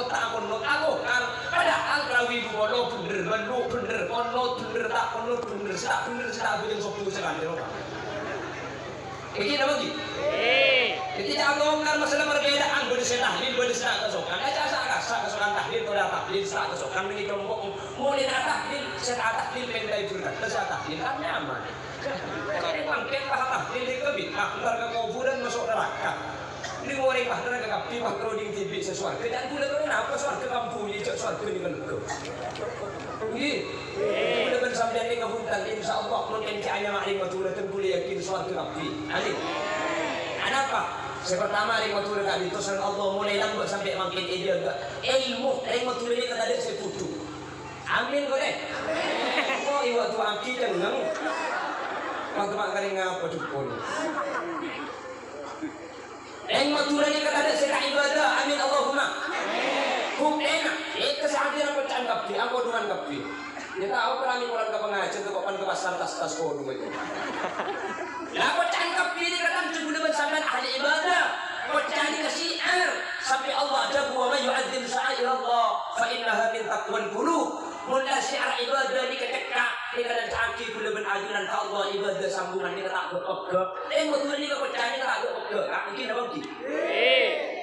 takon aku kan padahal rawi bono bener kono bener tak kono bener sak aku yang sok sekali lho Pak. Iki napa iki? Jadi jangan ngomong masalah perbedaan boleh tahlil boleh kesokan aja asa kesokan tahlil boleh tahlil kesokan ini kelompok mulai tahlil saya tahlil pendai juga saya tahlil kan nyaman jadi mungkin lah tahlil itu bid'ah keluarga kuburan masuk neraka ini orang bahkan ke kapi waktu di TV sesuatu dan boleh tahu apa suarga kampung ini suarga ini kan udah bersama ini kehuntan insyaallah mungkin hanya maklim betul dan boleh yakin suarga kapi kenapa? Pertama ring matur kali itu sang Allah mulai lambat sampai makin ide ilmu ring matur ini kata dia seputu. Amin kau deh. Oh iwa tu aki jangan. Waktu mak kering apa dukun. Ring matur ini kata dia sedang ibadah. Amin Allahumma. Kum enak. Kesehatan aku cangkap di aku dengan kapi. Dia tahu kerani orang ke pengajian tu kapan ke pasar tas kono itu. Aku cangkap ini kadang cukup sampai ahli ibadah. Kau cari ke syiar sampai Allah jago wa may yu'adzim sya'air Allah fa innaha min taqwal qulub. Mula syiar ibadah ni ketekak ni kadang caki kula ben ajunan ka Allah ibadah sambungan ni tak gepek. Betul ni kau cari tak gepek. Mungkin apa mungkin?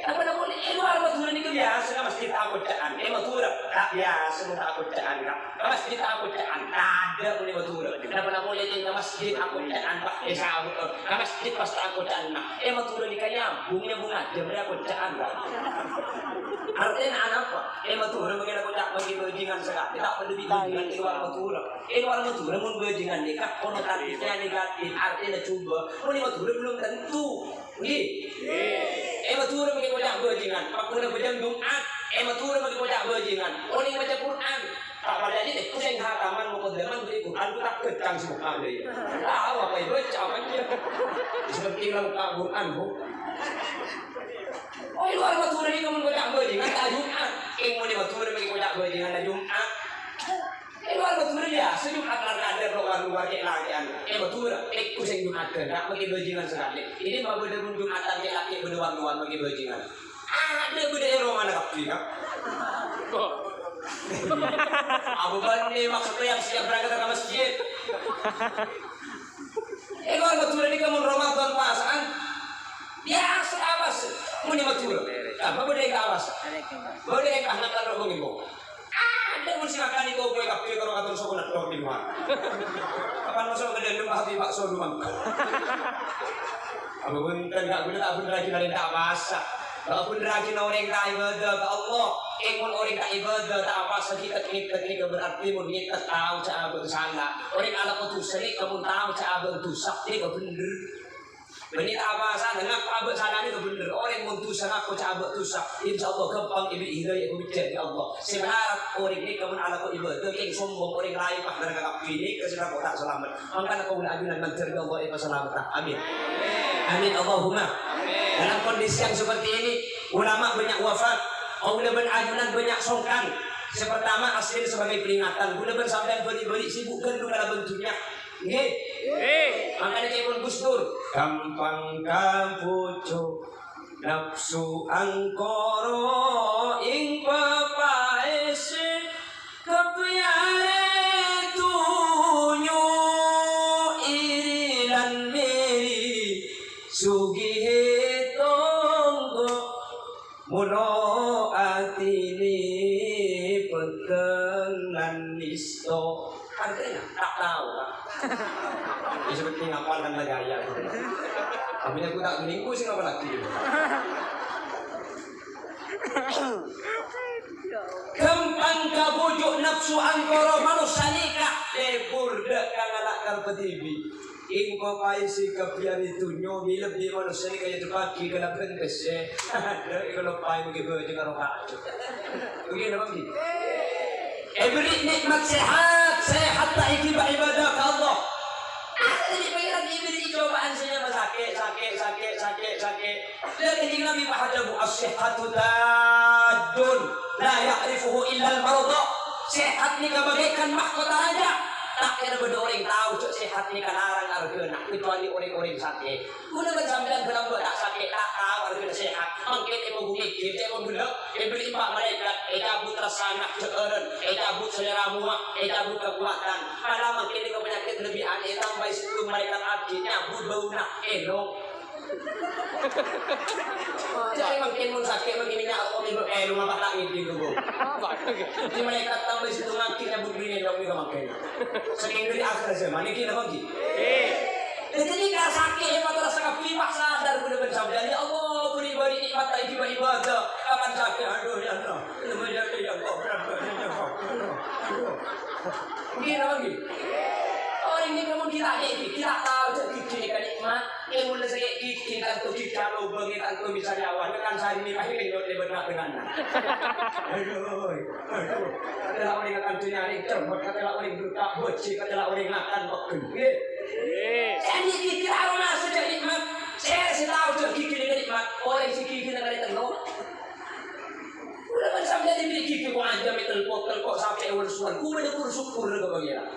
Apa nak boleh luar betul ni biasa kan mesti tak bacaan. Betul tak biasa tak bacaan kan. Mesti tak bacaan. Ada boleh betul. Kenapa nak boleh di masjid aku bacaan Pak Esa. Masjid pas tak bacaan. Betul ni kaya bunga dia mereka bacaan kan. Artinya anak apa? Betul mungkin aku tak bagi bajingan sekali. Tak perlu bajingan di luar betul. Luar betul mun bajingan ni kan konotasinya negatif. Artinya coba. Mun betul belum tentu. Nggih. Betul mungkin baca bajingan. Aku nak baca Jumat. Betul mungkin baca bajingan. Orang baca Quran. Tak pada ni pusing hataman mukaddaman beri Quran tu tak kecang semua dia. Tahu apa itu baca apa dia. Seperti dalam Quran bu. Oh luar betul ni kamu baca bajingan tak Jumat. Mau ni betul mungkin baca bajingan tak Jumat. Luar betul ya. Sejumat ada luar ke lagian. Betul. Pusing Jumat tak mungkin bajingan sekali. Ini mau berdebun Jumatan ke laki berduan-duan mungkin bajingan. Ada budaya Roma nak kapri kan? Abu Bani maksudnya yang siap berangkat ke masjid. Luar betul ni kamu Ramadan pasaan. Biasa awas. Muni betul. Apa budaya ke awas? Budaya ke anak kan rokok ibu. Ada pun silakan itu kue kapri kalau kata sok nak dok di luar. Kapan masuk ke dalam hati bakso rumah. Abu Bani kan tak boleh tak benar lagi dari tak masak. Kalau pun rajin orang tak ibadah ke Allah, pun orang tak ibadah tak apa sedikit teknik berarti mun kita tahu cara bersalah. Orang ala putus serik kamu tahu cara berdosa ini bener. Benih tak apa sana ngak apa sana ini bener. Orang mun dosa ngaku cara berdosa, insyaallah gampang ibu hidayah bicara ya Allah. Sebenarnya orang ini kamu ala ibadah yang sombong orang lain pak dari kakak ini kesana kau tak selamat. Maka kau nak ajunan menteri Allah itu selamat. Amin. Amin Allahumma. Dalam kondisi yang seperti ini, ulama banyak wafat, ulama ajunan banyak songkan. Pertama asli sebagai peringatan, ulama sampai beri sibukkan dulu dalam bentuknya. Nggih. Makanya kayak pun Gus Dur. Gampang kapucuk nafsu angkoro ing papaese kepiare tunyo irilan meri sugihe tonggo mulo atini petengan nisto. Artinya tak tahu kan? Ini seperti ngapalkan gaya. Tapi aku tak meninggu sih ngapal lagi. Gampang kabujuk nafsu angkoro manusia nikah lebur dek kangalak karpetibi. Ingko paisi kapian itu nyobi lebih manusia ni kaya terpaki kena kendes ya. Kalau pai begitu jangan roka. Begini apa begini? Beri nikmat sehat tak ikibat ibadah ke Allah. Jadi pengen lagi beri cobaan saya sakit. Dan ini Nabi Muhammad as-sihhatu tajun la ya'rifuhu illa al-marudha. Sehat ni bagaikan mahkota raja, Tak kira orang tahu cok sehat ni kalarang argena kecuali orang-orang sakit. Kuna kan sambilan dalam tak sakit tak tahu argena sehat. Mungkin ibu bumi kita ibu gula, ibu impak malaikat, cabut rasa nak ceren, cabut selera muak, cabut kekuatan. Kalau mungkin ini penyakit lebih aneh tambah situ malaikat akhirnya cabut bau nak elok. Jadi makin mun sakit begini nak aku minggu rumah pak langit gitu bu. Jadi mereka tambah situ makin nyabut begini dong juga makin. Saking dari akhir saya mana kita bagi. Jadi kalau sakit hebat rasa kapimak sadar guna bersabda ya Allah beri nikmat tadi ibadah. Kapan sakit aduh ya Allah. Menjadi yang kau berapa. Begini lagi. Orang ini kamu tidak tahu jadi kan nikmat. Yang mulai saya ikin kan tuh kita lubang kan tuh bisa nyawa kan saya ini pasti kenyot di benak dengan. Aduh. Katalah orang akan tuh nyari cermat, katalah orang buta bocil, katalah orang makan makan. Saya ini tidak tahu nasi jadi nikmat. Saya tahu jadi nikmat. Orang si kiki dengan itu loh. Udah kan sampai jadi kiki kau aja telpon sampai ursuan. Kau mana kursyukur ke bagian.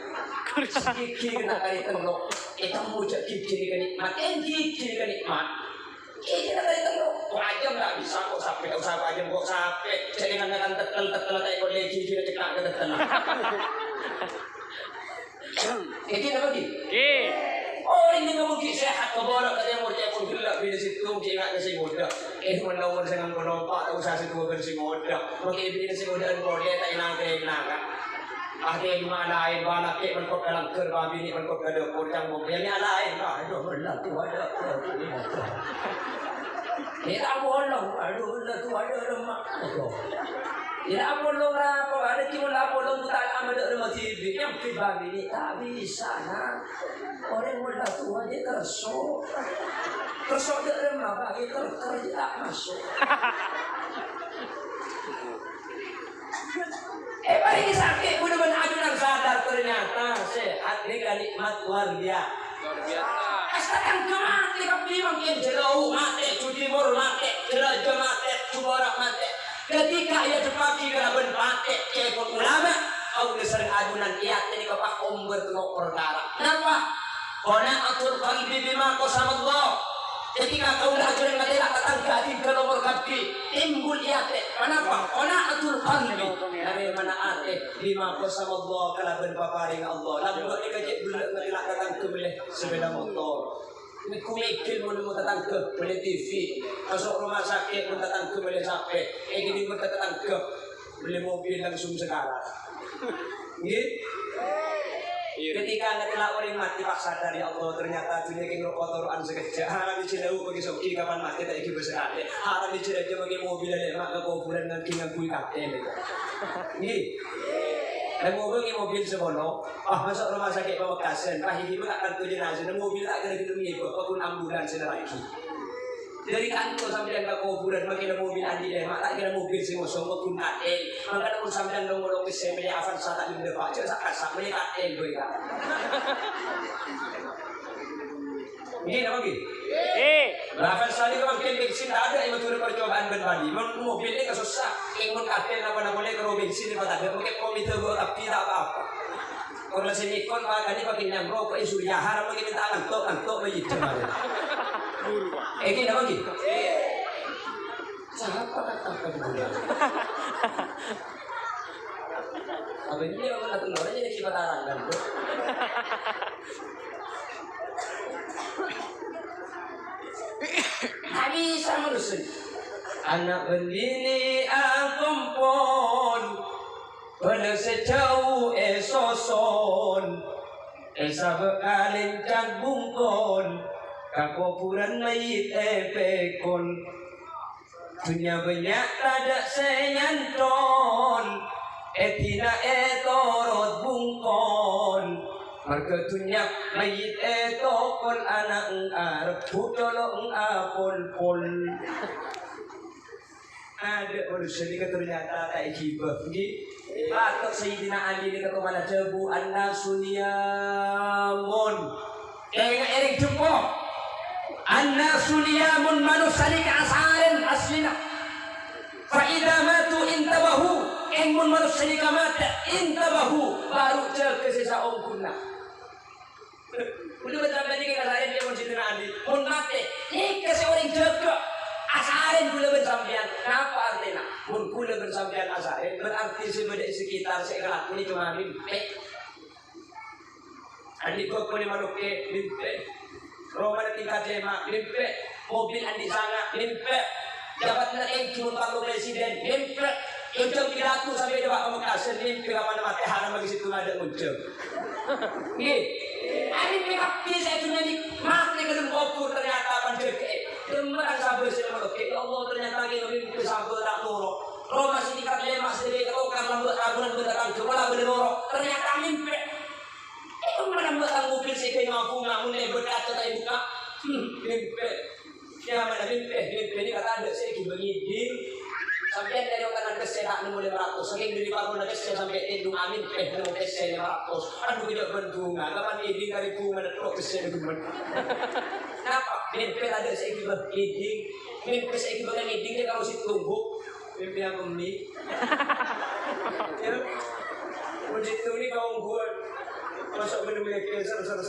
Kiki nak kali tengok, kita mau jadi kiki nikmat, kiki nikmat. Kiki nak kali tengok, kau aja tak bisa kau sampai, usaha aja kau sampai. Jadi kan tetel tak ikut lagi kiki nak cekak ke tetel. Kiki apa lagi? Oh ini kamu kiki sehat kau bawa katanya mau cek pun gelap di situ, kiki nak nasi muda. Menawan dengan menompak, usaha situ bersih muda. Mungkin di nasi muda kau dia tak inang kan. Ada yang lain, balak ke menkop dalam kerba bini menkop ada kodang mobil yang lain. Aduh, belah tu ada. Ini tak bolong. Aduh, belah tu ada lemak. Ini tak bolong lah. Ada cuma lah bolong tu tak amat ada rumah TV. Yang kerba bini tak bisa nak. Orang belah tu aja tersok. Tersok ada rumah bagi kerja tak masuk. Paling sakit benar-benar adunan sadar ternyata sehat ni kan nikmat luar biasa. Asalkan kemati tapi mungkin jauh mati, cuci mur mati, jelajah mati, cubarak mati. Ketika ia dipaki kena bermati, cepot ulama, kau sering adunan ia ini kepak umber tengok perkara. Kenapa? Kona atur qalbi bima qasama Allah. Ketika kau dah ajuran mati tak datang ke ke nomor kaki timbul iate. Kenapa? Kona atur qalbi. Dari mana ate bima qasama Allah kala berpaparing Allah. Lalu dikajak bulan mati tak datang ke boleh sepeda motor. Ini kumikil mau datang ke boleh TV. Masuk rumah sakit mau datang ke boleh sampai. Gini mau datang ke boleh mobil langsung sekarang. Gitu. Ketika ngetela orang mati paksa dari Allah ternyata dunia keng kotoran sekejap haram dicidau bagi soki kapan mati tak iki besar haram dicidau bagi mobil ada mak kekuburan ngaki ngakui kakek ni dan mobil sebono masuk rumah sakit Pamekasan pahigi pun akan tujuan jenazah mobil tak kena gedung ibu apapun ambulans lagi dari kantor sampai ke kuburan makin mobil andi deh mak tak kira mobil sing ngosong pun katen maka pun sampai ngomong bisa beli Avanza tak di depan aja sak beli katen gue kan ini apa gitu Avanza ini kalau bikin bensin tak ada yang betul percobaan berbagi mobil ini kesusah yang katen apa boleh kalau bensin ini tak ada mungkin komite gue tapi tak apa-apa kalau sinikon makanya pakai nyamro ke surya haram lagi minta antok begitu ini apa gitu? Siapa kata kebetulan? Apa ini dia orang kata orang jadi sifat arang kan? Tak bisa merusun. Anak berdiri akumpul, pada sejauh esoson, esa bekalin cak bungkon. Kakuburan mayit pekon dunia banyak tak senyanton etina etorot bungkon marga dunia mayit etokon anak arep budolo apol pol ada urusan ini ternyata tak hibah di batok Sayyidina Ali ini kata mana jebu an-nasuniyamun kayak erik jempol An-nasu niyamun manusia ni keasaran aslina. Fa idza matu intabahu. Eng mun mun manusia ni kamata intabahu baru jaga sisa ongkuna. Udah betul ni kita saya dia mun situ andi. Mun mate ni kasi orang jaga asarin gula bersambian. Apa artinya? Mun gula bersambian asarin berarti sebenarnya sekitar sekelak ini cuma mimpi. Andi kok boleh maluke mimpi. Roma tingkat lima mimpi. Mobil andi sana mimpi. Dapat naik cuma perlu presiden mimpi. Ucap pidato sampai dia bawa Mekah mimpi kapan mati haram bagi situ ada ucap. Nggih. Ani mereka bisa itu nanti mati ke dalam kubur ternyata panjeke. Demerang sabar sila maluke. Ya Allah ternyata kita mimpi sabar tak noro. Roma tingkat lima sendiri kalau karena ragunan berdarang coba berdoro ternyata mimpi. Itu mana batang mobil sih kayak ngaku mulai berkaca tak buka. Mimpi. Ya mana mimpi ini kata ada saya begini. Sampai dari orang kesehatan mulai 500, saking dari baru nak kesehatan sampai tendung amin, nemu kesehatan 500. Aduh tidak berdunga, kapan ini dari bunga dan pro kesehatan bunga. Kenapa? Mimpi ada saya kira iding, mimpi saya kira iding dia kalau si tumbuk, mimpi yang memi. Begitu ni kau buat masuk menemui kesehatan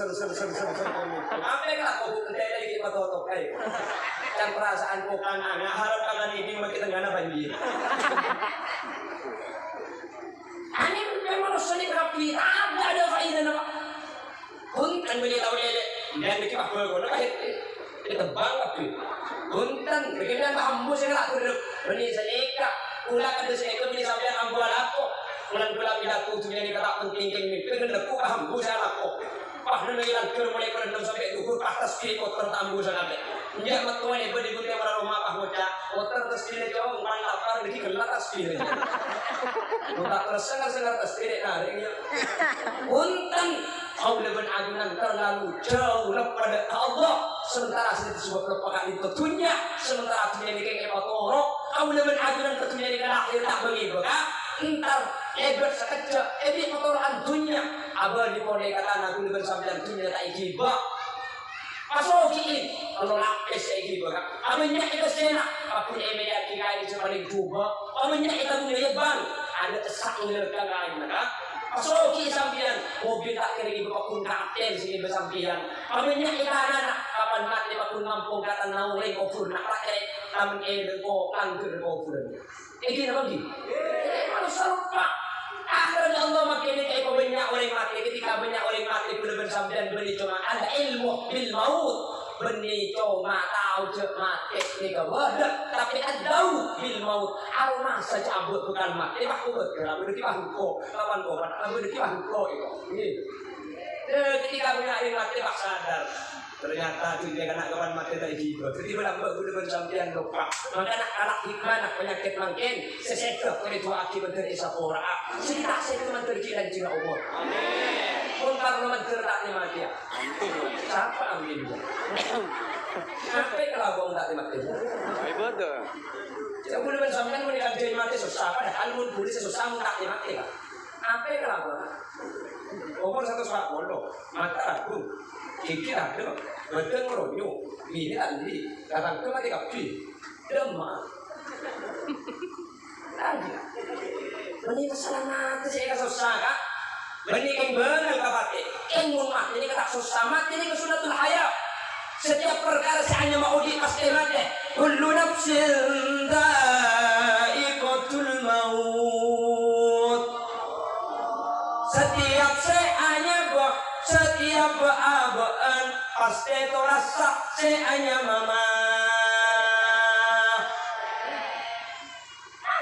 apa yang aku bukan lagi kita totok kali. Dan perasaan bukan anak harap kalian ini makin tenggana banjir. Ini memang seni rapi, ada faedah nama. Punten beli tahu lele, dan dikit apa kau nak itu bangga pi. Punten, bagaimana hambus yang laku dulu. Beli senika, ulah kada senika beli sampai ambulan aku. Ulang pidato tu jadi kata penting ini. Kena aku hambus yang laku. Pah nang ilang keur mulai kerendam sampai dukur atas kiri kotor tambu sangat. Nya matuan ibu di gunting orang rumah pah bocah. Kotor terus kiri jauh main lapar diki gelar atas kiri. Udah tersengar-sengar atas kiri naringnya. Untan kau lebih agunan terlalu jauh pada Allah. Sementara sedikit sebuah pelupakan itu tunya. Sementara tunya ini kayak toro. Kau lebih agunan ketunya ini kan akhir tak begitu kan? Entar hebat sekejap, ini kotoran dunia. Abah di pondok kata aku lebih sampai dunia tak ikiba. Masukin kalau lapis saya ikiba. Aminya kita sena, aku ni media kita ini sepaling coba. Aminya kita punya bang, ada kesak ngerti kan? Masukin sambian, mobil tak kira ibu pakun kapten sini bersambian. Aminya kita anak, kapan mati pakun nampung kata nauling kopur nak pakai, kamen kau langgur kopur. Ini apa sih? Manusia lupa. Akhirnya Allah makin kayak banyak orang mati. Ketika banyak orang mati belum bersambian beri cuma ada ilmu bil maut. Beri cuma tahu cek mati ni kewadah. Tapi ada bil maut. Aroma saja abut bukan mati. Aku bergerak berdeki bahuko. Kapan kau? Berdeki bahuko itu. Ketika banyak orang mati pak sadar. Ternyata dia kena kawan mati tak hidup. Jadi berambut boleh bersambian lupa. Maka anak hikmah nak penyakit makin sesekap oleh tua akibat dari sapora. Cerita saya cuma terkilan cina umur. Pun kalau menteri tak mati ya. Siapa ambil dia? Sampai kalau gua tak mati. Ibadah. Tidak boleh bersambian boleh kerja mati susah. Padahal pun boleh susah tak mati lah. Apa kalau gua? Umur 140 mata aku. Kiki ada, betul meronyo, ini tadi, datang ke mati kapi, demam, lagi, benih kesalahan mati saya susah kak, benih yang benar kapate, yang mati ini kata susah mati ini kesunatul hayat, setiap perkara saya hanya mau di pasti mati, kullu nafsin dha'iqatul maut, setiap saya hanya setiap abaan pasti terasa seanya mama.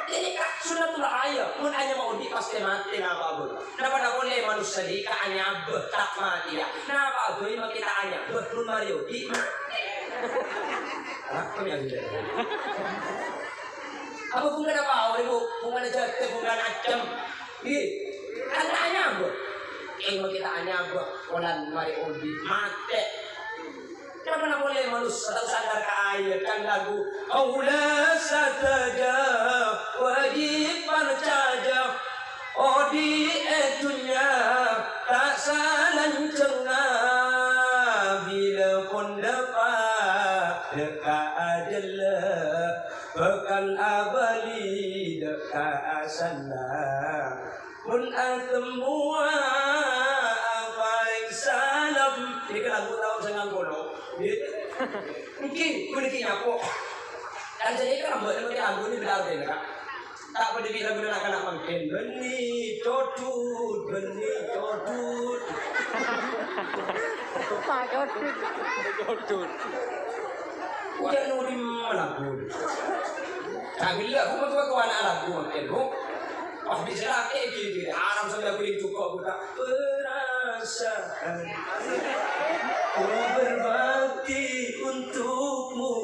Ini kak sunatul hayat. Mun hanya mau di pasti mati napa abun. Napa nak boleh manusia di kak hanya tak mati ya. Napa abun ini kita hanya belum Mario di mati. Apa yang ada? Apa pun ada apa? Ibu pun ada jatuh pun ada acam. Ini kan hanya abun. Emo kita hanya bulan mari undi mati. Kenapa nak boleh manusia tak sadar ke ayat kan lagu Aula sataja wajib pancaja odi etunya tak salan cengah bila pun dapat dekat adalah bekal abali dekat sana. Mungkin kuniki nyapo. Dan jadi kan buat nanti lagu ini benar deh kak. Tak pada bilang benar anak makin benih codut. Udah nuri lagu. Tak bila aku mau anak lagu makin bu. Wah bisa lagi gini. Aram sampai aku cukup buka perasaan. Ku berbakti untukmu.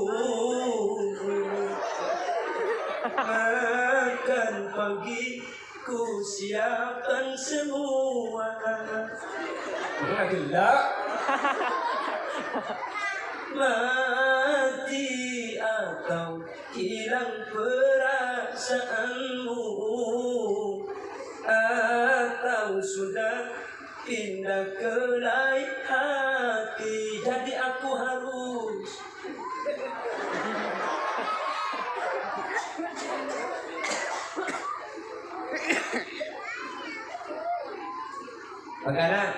Makan pagi ku siapkan semua. Adalah mati atau hilang perasaanmu, atau sudah pindah ke lain hati. Jadi aku harus Makanya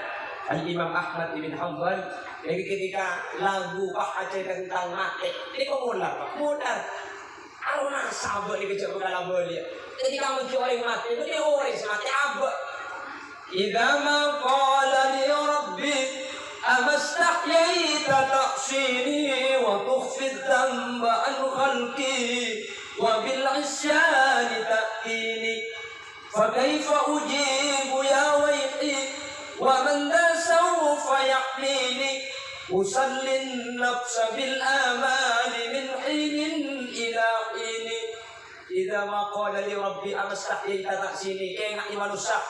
Al-Imam Ahmad bin Hanbal ketika lagu Pak Aceh tentang mati, ini kok mudar. Aruna sahabat dikejar ke dalam beliau. Ketika mencuri mati, itu dia orang mati abad. Idza ma qala li rabbi amastahyaita ta'sini wa tukhfi dhanba an khalqi wa bil isyani ta'ini fa kaifa ujibu ya wayhi wa man da sawfa yahmini usallin nafsa bil amali min hinin ila hini idza ma qala li rabbi amastahyaita ta'sini kena manusia.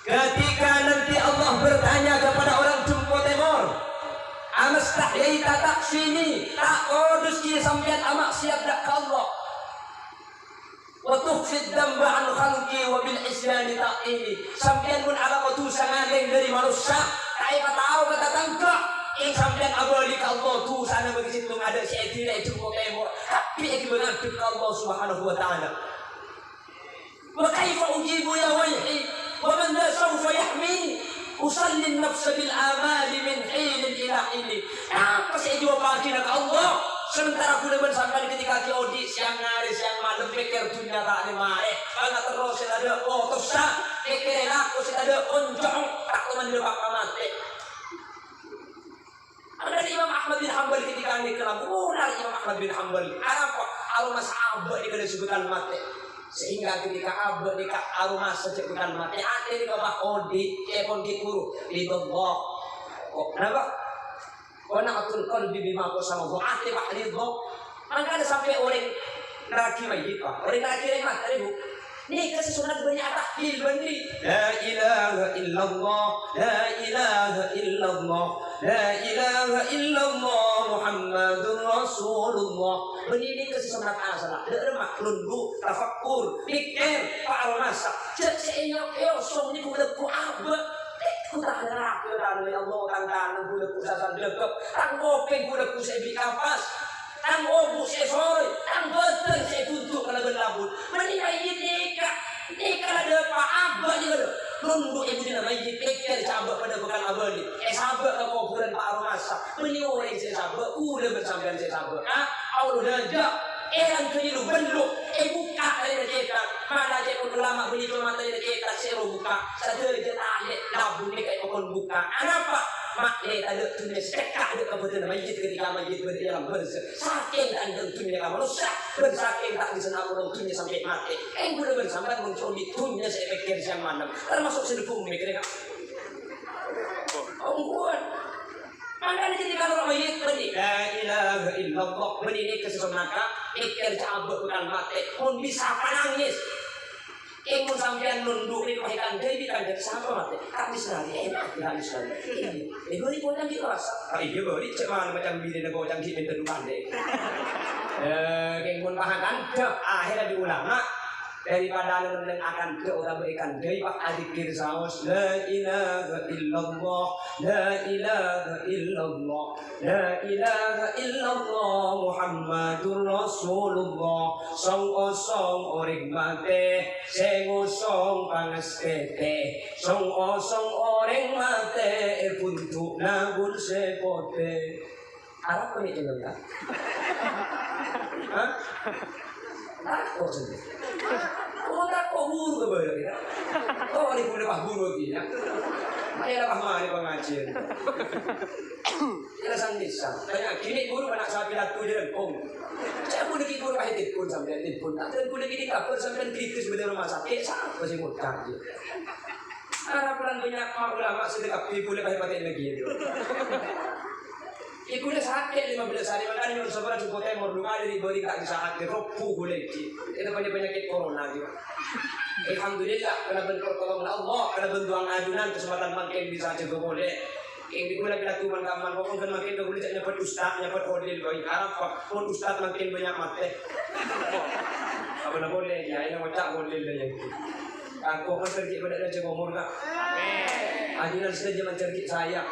Ketika nanti Allah bertanya kepada orang Jumpo Timur, amastahyaita ta'sini, tak kodus ki sampean amak siap dak ka Allah. Wa tukhfid dhanba an khalqi wa bil isyani ta'ini. Sampean pun ala utusan ngaleng dari manusia, kai tahu kata tangka. Ing sampean abadi ka Allah tu sana bagi situ ada si edina Jumpo Timur. Tapi iki mengadep ka Allah Subhanahu wa taala. Wa kaifa ujibu ya wayhi ومن ذا سوف يحميني أصلي النفس بالآمال من حين إلى حين. Apa sih jawabannya ke Allah? Sementara aku demen sampai ketika diaudit siang hari siang malam pikir dunia tak ada mae. Kalau terus ada otos sah, pikir aku ada onjong tak teman dia bakal mati. Ada Imam Ahmad bin Hanbal ketika ini kelam, Imam Ahmad bin Hanbal. Apa? Aroma sahabat ini kada disebutkan mati. Sehingga ketika abad di aroma sejak bukan mati ate di bawah odi pun dikuru ridho. Kenapa? Karena atul qalbi bima qasama Allah ate pak ridho. Maka ada sampai orang neraki mayit pak. Orang neraki remat ribu. Ini kasih sunat banyak tahlil bani. La ilaha illallah, la ilaha illallah, la ilaha illallah Muhammadur Rasulullah. Bani ini kasih sunat asal. Ada maklun bu, tafakkur, pikir, pak almasa. Cek senyap song ni kuda ku abad. Ku tak ada aku dari Allah tangan kuda ku sasan dekep. Tang kopeng kuda ku sebi kapas. Tang obu saya sore, tang betul saya buntu kalau berlabut. Mending mayit nikah ada apa abah juga ada. Nunduk ibu dina mayit pikir sahabat pada bukan abadi. Sahabat ke kuburan Pak Aromasa. Mending orang saya sahabat, udah bersambian saya sahabat. Allah dah yang keliru beluk, buka dari cetak. Mana cek ulama beli cuma dari cetak saya buka. Satu je talik labu ni kayak pokok buka. Kenapa? Mak ada tulis tekak ada kebetulan mayit ketika mayit berdalam berse. Saking anda tunya kamu rusak, bersaking tak disenang orang tunya sampai mati. Udah bersambar muncul di tunya saya pikir siang malam. Termasuk sedepung mikirnya. Buat. Makanya jadi kalau mayit beri la ilaha illallah beri ke sesemaka pikir cabut bukan mati pun bisa nangis. Mun sampean nunduk ni pahitan deui kan jadi sama mati. Tapi sekali enak habis sekali. Beri bocang gitu rasa. Iya beri cuma macam bini nego bocang gitu minta dukan deh. Mun pahakan akhirnya di ulama daripada yang akan ke orang berikan dari pak adzikir saus la ilaha illallah la ilaha illallah la ilaha illallah Muhammadur Rasulullah song orang mate sing song pangestete song orang mate puntuk nabul sepote Arab kami tinggal kan? Hah? Takut sendiri. Oh takut guru ke bawah kita. Oh ini boleh pak guru kita. Mana lah mana pengajian. Kita sandisan. Banyak kini guru anak saya bilang tu je kom. Saya pun lagi guru kahit pun sampai pun. Tak ada pun lagi di kapal sampai kritis betul rumah sakit. Siapa sih mudah je. Harapan banyak ulama sedekap boleh kahit lagi itu. Iku dah sakit 15 hari makanya yang sebenarnya cukup temor dulu ada diberi tak bisa hati ropu boleh itu penyakit corona juga. Alhamdulillah kena bentuk tolong Allah kena bentuang ajunan kesempatan makin bisa juga boleh. Yang digunakan bila tuman kaman pokok kan makin boleh nyapat ustaz nyapat hodil bagi Arab pun ustaz makin banyak mati. Apa nak boleh ya ini macam hodil dah yang itu. Aku kan terjadi pada raja umur tak. Ajunan saja mencerkik saya.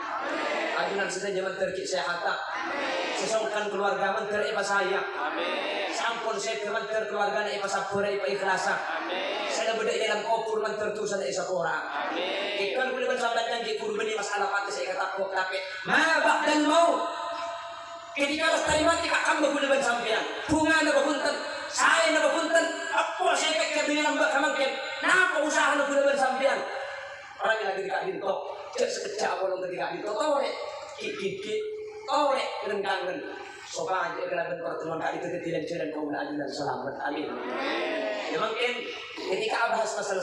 Ajunan saja menterkik saya hatta. Sesongkan keluarga menter ipa saya. Sampun saya kementer keluarga na ipa sapura ipa ikhlasa. Saya beda dalam kopur menter tu sana isa orang. Ikan boleh mensampaikan di kurban ini masalah pati saya kata kok tapi mabak dan mau. Ketika lestari mati kak kamu boleh mensampaikan. Bunga na bakuntan, saya na bakuntan. Apa saya pikir dengan mbak kamangkin. Napa usaha na boleh mensampaikan. Orang yang lagi tidak dintok, sekejap orang tidak dintok, torek, kiki, torek, renggangan. Sobat aja kena pertemuan kali itu ketidak jalan kau berada dan selamat, amin. Ya mungkin ketika bahas masalah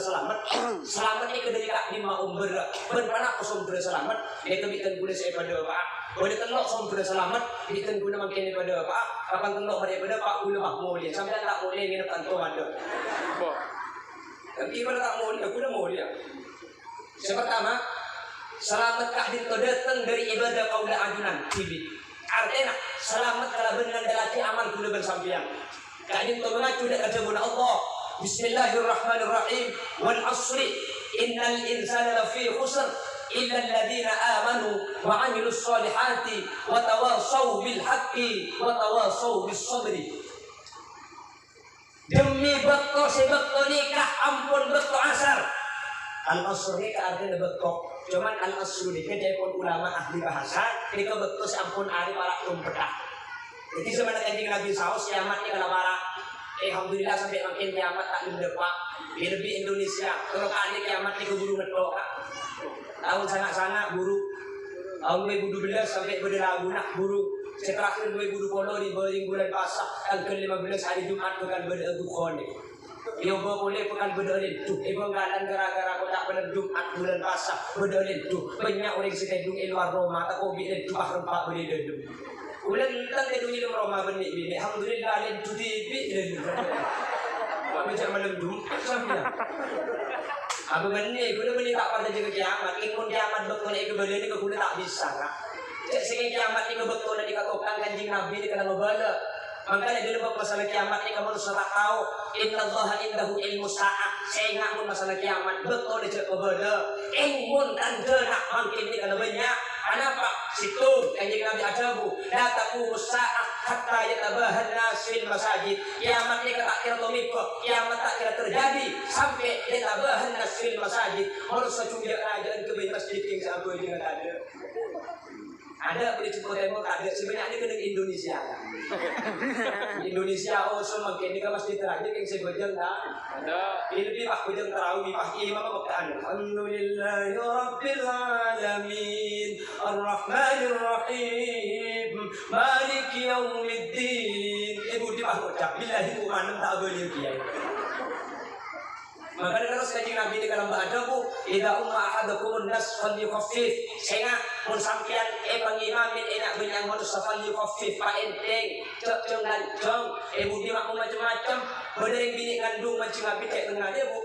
selamat ini ketika lima umur, berpana sumber selamat, dia kebitan guna saya pada apa? Boleh tenok sumber selamat, kebitan guna makin pada apa? Kapan tenok pada pak guna mak mulia, sampai tak mulia ini tentu ada. Tapi kalau tak mulia, guna mulia. Yang pertama, selamat kahdin to datang dari ibadah kaula ajunan tibi. Artinya, selamat kalau benar dalati amal kula bersampian. Kahdin to mengacu dak kajabun Allah. Bismillahirrahmanirrahim. Wal asri innal insana lafi khusr illa alladhina amanu wa 'amilus solihati wa tawasaw bil haqqi wa tawasaw bis sabri. Demi bekto sebekto nikah ampun bekto asar. Al-asr ni artinya betok. Cuman al-asr ni kerja pun ulama ahli bahasa. Ini ke betok sampun hari para umpetah. Jadi sebenarnya kanjeng Nabi saus kiamat ni kalau para alhamdulillah sampai makin kiamat tak mendepak. Lebih Indonesia. Kalau kali kiamat ni keburu ngetok. Tahun sana-sana buru. Tahun 2012 sampai berlagunak buru. Terakhir 2010 di bulan Pasah tanggal 15 hari Jumat bukan berdukhon ni. Iyo boleh bukan berdalil tu. Ibu ngalan gara-gara aku tak benar Jumat bulan Pasah berdalil tu. Banyak orang sedang luar Roma tak kau bilang tu bah rempak boleh dedum. Ulang tentang dedum ilmu Roma benih bini. Alhamdulillah len tu tibi dedum. Kami cak malam Jumat sampai. Abu benih, guna benih tak pada jaga kiamat. Ingkun kiamat betul ni kebeli ni kau tak bisa. Cak sehingga kiamat ni betul ni katakan kanjeng Nabi ni kena membala. Makanya dulu masalah kiamat ni kamu harus tahu innallaha indahu ilmu sa'ah. Saya ngamun masalah kiamat betul dia cakap berbeda. Ilmu dan gerak mungkin ni kalau banyak. Kenapa? Situ kanjeng Nabi ajabu la taqumu sa'ah hatta yatabahan nas fil masajid. Kiamat ni tak kira tomiko, kiamat tak kira terjadi sampai yatabahan nas fil masajid. Harus secunggah kerajaan ke masjid yang sahabat dengan ada. Ada boleh cukup tembok ada sebenarnya kena Indonesia. Indonesia oh semua kini kan masjid terakhir yang saya bejeng dah. Ada. Ini lebih pak bejeng tarawih pak imam apa bacaan? Alhamdulillahi rabbil alamin arrahmanir rahim maliki yaumiddin. Ibu di pak ucap billahi umanam tak boleh kiai. Makanya terus kanjeng Nabi di dalam baca bu, idza umma ahadakum an-nas falyukhaffif. Sehingga mun sampean pangimamin enak benyang manusia falyukhaffif pa enteng, cek lancong, budi mak macam-macam, badering bini ngandung mancing Nabi cek tengah dia bu.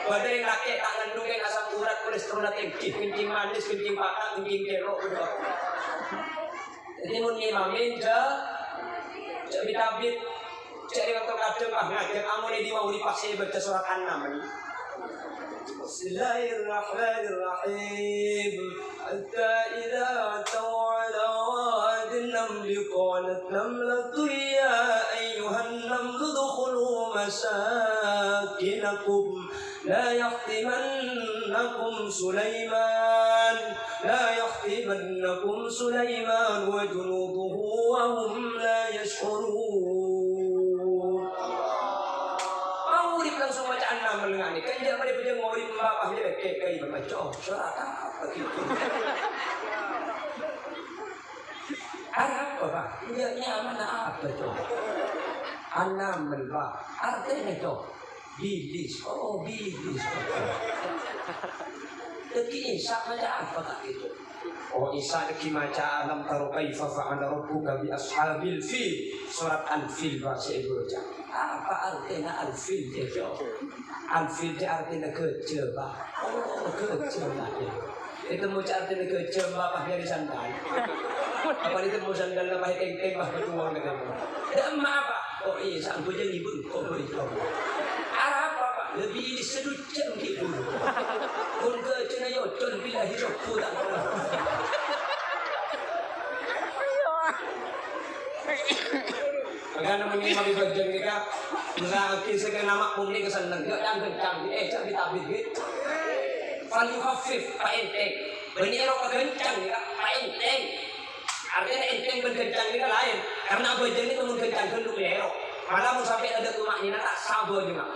Badering laki tak ngandung yang asam urat kolesterol tinggi, kencing manis, kencing pakak, kencing kerok betul. Jadi mun ngimamin cek bitabit cari waktu kadang ngajak amun ini mau dipaksa baca surat An-Nam ini. Bismillahirrahmanirrahim. Hatta idza tawala wadin namli qalat namlatu ya ayyuhan namlu dukhulu masakinakum la yahtimannakum Sulaiman لا يحطمنكم سليمان وجنوده وهم لا يشعرون. Urip langsung bacaan nama lengani. Kan dia pada bejeng urip mbak dia kayak baca surat apa gitu. Apa pak? Dia mana apa tuh? Anaman pak. Artinya tuh bilis. Oh bilis. Jadi Isa macam apa kak itu? Oh Isa lagi macam alam taru kaifa fa'ala rabbuka bi ashabil fil. Surat Al-Fil bahasa Indonesia. Apa artinya Al-Fil itu? Al-Fil itu artinya kecewa. Oh kecewa. Itu mau artinya kecewa apa dari sandal? Apa itu mau sandal apa keng-keng bah betuang dengan apa? Dan apa? Oh iya sampai jadi bengkok itu. Apa lebih disedut gitu. Pun kecewa yo con bila hidup pulang. Karena menimba bagian kita, mungkin sekian nama pungli kesenang, jangan kencang, jangan ditabik gitu. Paling hafif, pak enteng, benih rok kencang, pak enteng. Artinya enteng berkencang ini lain, karena bagian ini kamu kencang kenduk lerok. Malah mau sampai ada rumah ini tak sabar juga.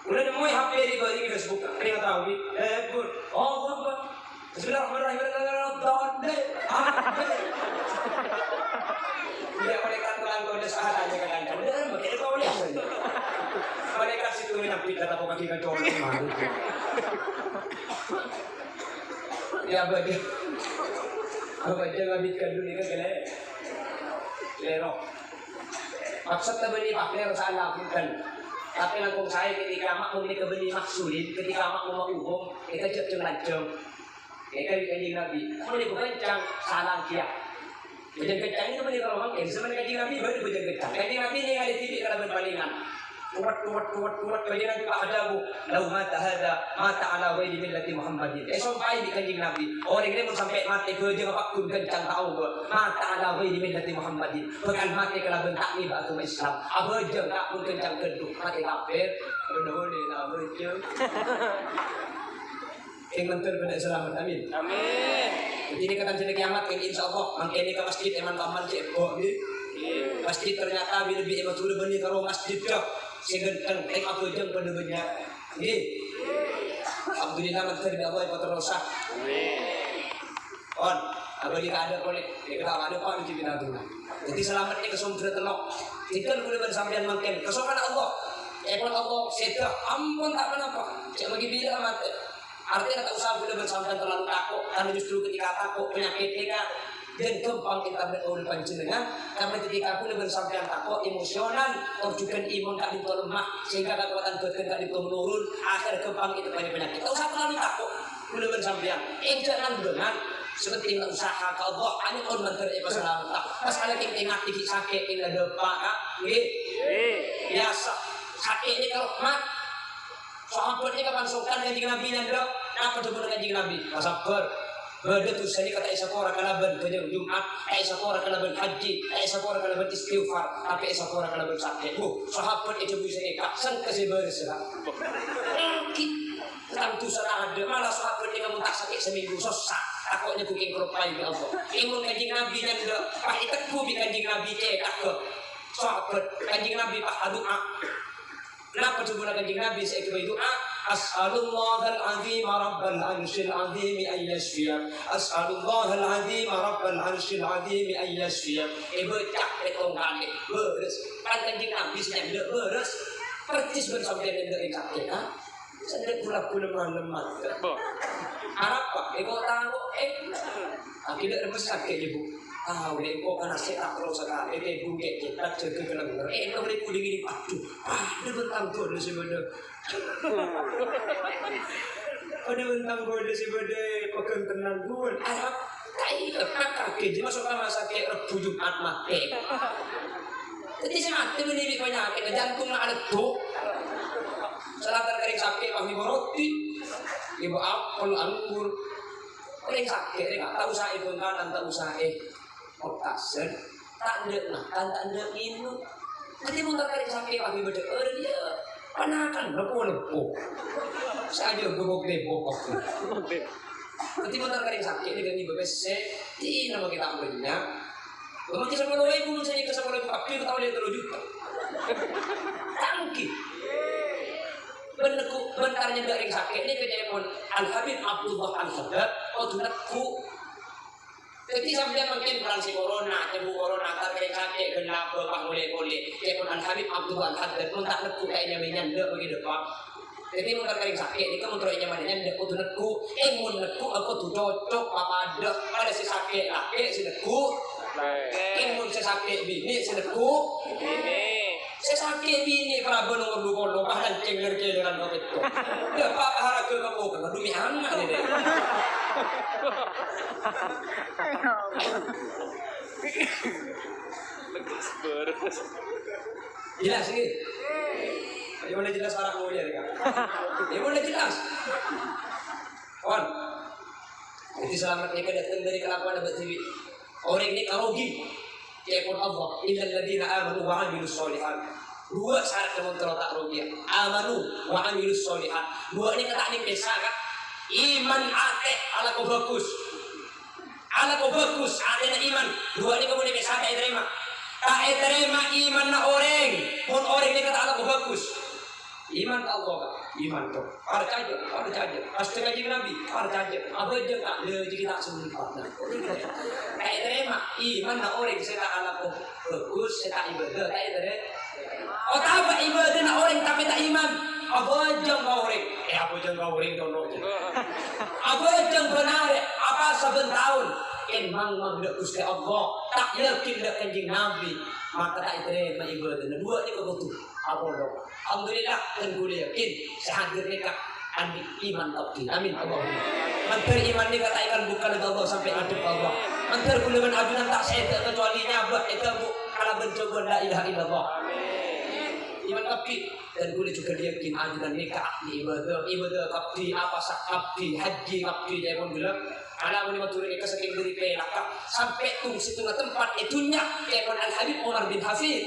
Udah nemu HP di bawah ini Facebook, kalian tahu ni? Good. Oh, apa? Bismillahirrahmanirrahim. Dia mereka tulang kode sahaja kadang-kadang. Benar, makanya kau lihat saja. Mereka situ menampik kata kau kaki kacau orang malu. Ya bagi, baca ngabitkan dulu ni kan kalian. Lerok. Maksud terbeli pakler saya lakukan. Tapi langkung saya ketika mak membeli kebeli maksudin, ketika mak mau umum, kita ceng-ceng. Kita dikandung Nabi. Kalau dia kencang, salah dia. Bujang kencang itu mana kalau makin sebenarnya kajian Nabi baru bujang kencang. Kajian Nabi ni ada titik kalau berpalingan. Kuat kajian Nabi pak ada bu. Lau mata hada mata ala wajib millati Muhammadin. Sampai di kajian Nabi. Orang ini pun sampai mati bujang apa pun kencang tahu bu. Mata ala wajib millati Muhammadin. Bukan mati kalau bentak ni batu Islam. Abujang tak pun kencang keduk mati kafir. Boleh lah bujang. Yang mentor pada selamat, amin. Amin. Jadi ini kata jadi kiamat yang insya Allah mangkene ke masjid eman taman cebok ni. Masjid ternyata bila lebih eman sudah bani karo masjid dah. Segenteng apa jeng pada banyak. Ni. Alhamdulillah mentor dari Allah yang terusah. Amin. On, abadi ada boleh. Kita ada apa mesti binatang. Jadi selamat ni kesumber telok. Kita boleh bersambian mangken. Kesopan Allah. Ekor Allah sedah ampun tak apa. Cak bagi bila mati. Artinya tak usah boleh bersampai terlalu takut, karena justru ketika takut penyakit kita dan gampang kita beroleh panjenengan. Karena ketika boleh bersampai takut emosional, terjukan imun tak ditolong lemah sehingga kekuatan badan tak ditolong menurun, akhir gampang itu banyak penyakit. Tak usah terlalu takut boleh bersampai. Jangan dengan seperti usaha ke Allah, hanya on menteri pasal tak. Masalah kita ingat tinggi sakit ini ada apa? Biasa sakit ini kalau mat. Sahabat ni kapan sokan kanjeng Nabi nan dak apa tu benar kanjeng Nabi sabar bade tu sani kata isa ko ora kalaban kanjeng Jumat isa ko ora kalaban haji isa ko ora kalaban istighfar tapi isa ko ora kalaban sakit sahabat itu bisa eka san kasih bersah tentu salah ada malah sahabat ni kamu tak sakit seminggu susah takutnya kuking kerupai ya Allah imun kanjeng Nabi nan dak pahitek ku bi kanjeng Nabi tak ke sahabat kanjeng Nabi pak doa. Kenapa coba kanjeng Nabi saya coba doa As'alullahal azim rabbal arsyil azim an yashfiya As'alullahal azim rabbal arsyil azim an yashfiya bocah petongkan beres kan kanjeng Nabi sedang beres percis bersampai dengan sakit sedang pula lemah apa kok tahu tidak ada sakit ibu tahu deh kok karena saya tak terus sekali bungkek kita jaga kelengar kau beri kuning ini aduh dia bentang tu ada sebenarnya ada bentang tu ada sebenarnya pegang tenang pun ada kayak kaki jadi masuk kamar sakit rebu Jumat mati jadi saya mati menimik penyakit jantung nak ada tuh selatan kering sakit kami roti ibu apel anggur kering sakit tak tahu saya pun kan tak usah Oktasen, tak ada makan, tak ada minum. Jadi muntah kari sakit kami berdekat dia, panakan lepo. Saja gebok lepok. Ketika terkadang sakit dengan ibu bese, ini nama kita ambilnya. Memang kisah kalau ibu misalnya kisah kalau ibu kapil kita boleh 3 juta. Tangki. Bentarnya dari sakit ini kejadian Al Habib Abdullah Al Haddad. Oh tunakku. Jadi sampai mungkin perang si corona, tebu corona, terkadang sakit, genap, bapak boleh. Kepun Al Habib Abdullah Al Haddad pun tak nekuk kayaknya menyandek begitu pak. Jadi mun terkadang sakit ini kamu terus nyamannya ndak kudu neku, mun neku aku tuh cocok apa ada si sakit laki si neku, mun si sakit bini si neku, si sakit bini prabu nomor 2 bahkan cengger-cengeran kau itu, ya pak harap ke kamu kan demi anak ini deh. Jelas sih. Ya boleh jelas orang mulia kan? Ya boleh jelas. Kawan, jadi selamat mereka datang dari kelakuan abad TV. Orang ini karogi. Ya pun Allah. Innal ladzina amanu wa 'amilus sholihat. 2 syarat kamu terletak rugi. Amanu wa 'amilus sholihat. 2 ini kata ini biasa kan? Iman ate ala kau bagus. Ala kau bagus, ada iman. 2 ini kamu biasa tak terima. Tak terima iman na orang. Pun orang ini kata ala kau bagus. Iman tak Allah, iman tu. Percaya. Pasti kaji Nabi, percaya. Apa je tak le kita sempat. Tak terima iman nak orang saya tak alako bagus, saya tak ibadah, tak terima. Oh tak ibadah nak orang tapi tak iman. Apa je kau orang? Apa je kau orang dono. Apa je benar? Apa saben tahun? Emang magdak Gusti Allah, tak yakin dak kanjeng Nabi, maka tak terima ibadah. 2 ni kau betul. Apa dok? Alhamdulillah dan gue yakin sehadir mereka andi iman tauhid. Amin Allahumma. Menteri iman ni katakan bukan Allah sampai adab Allah. Menteri kuliban ajunan tak saya kecuali nyabak itu bu kalau bencoba la ilaha illallah. Iman tauhid dan gue juga yakin ajunan nikah ibadah kabdi apa sak kabdi haji kabdi dia pun bilang ala muni matur ke saking dari pelaka sampai tung situ tempat itunya kayak Al Habib Umar bin Hafid.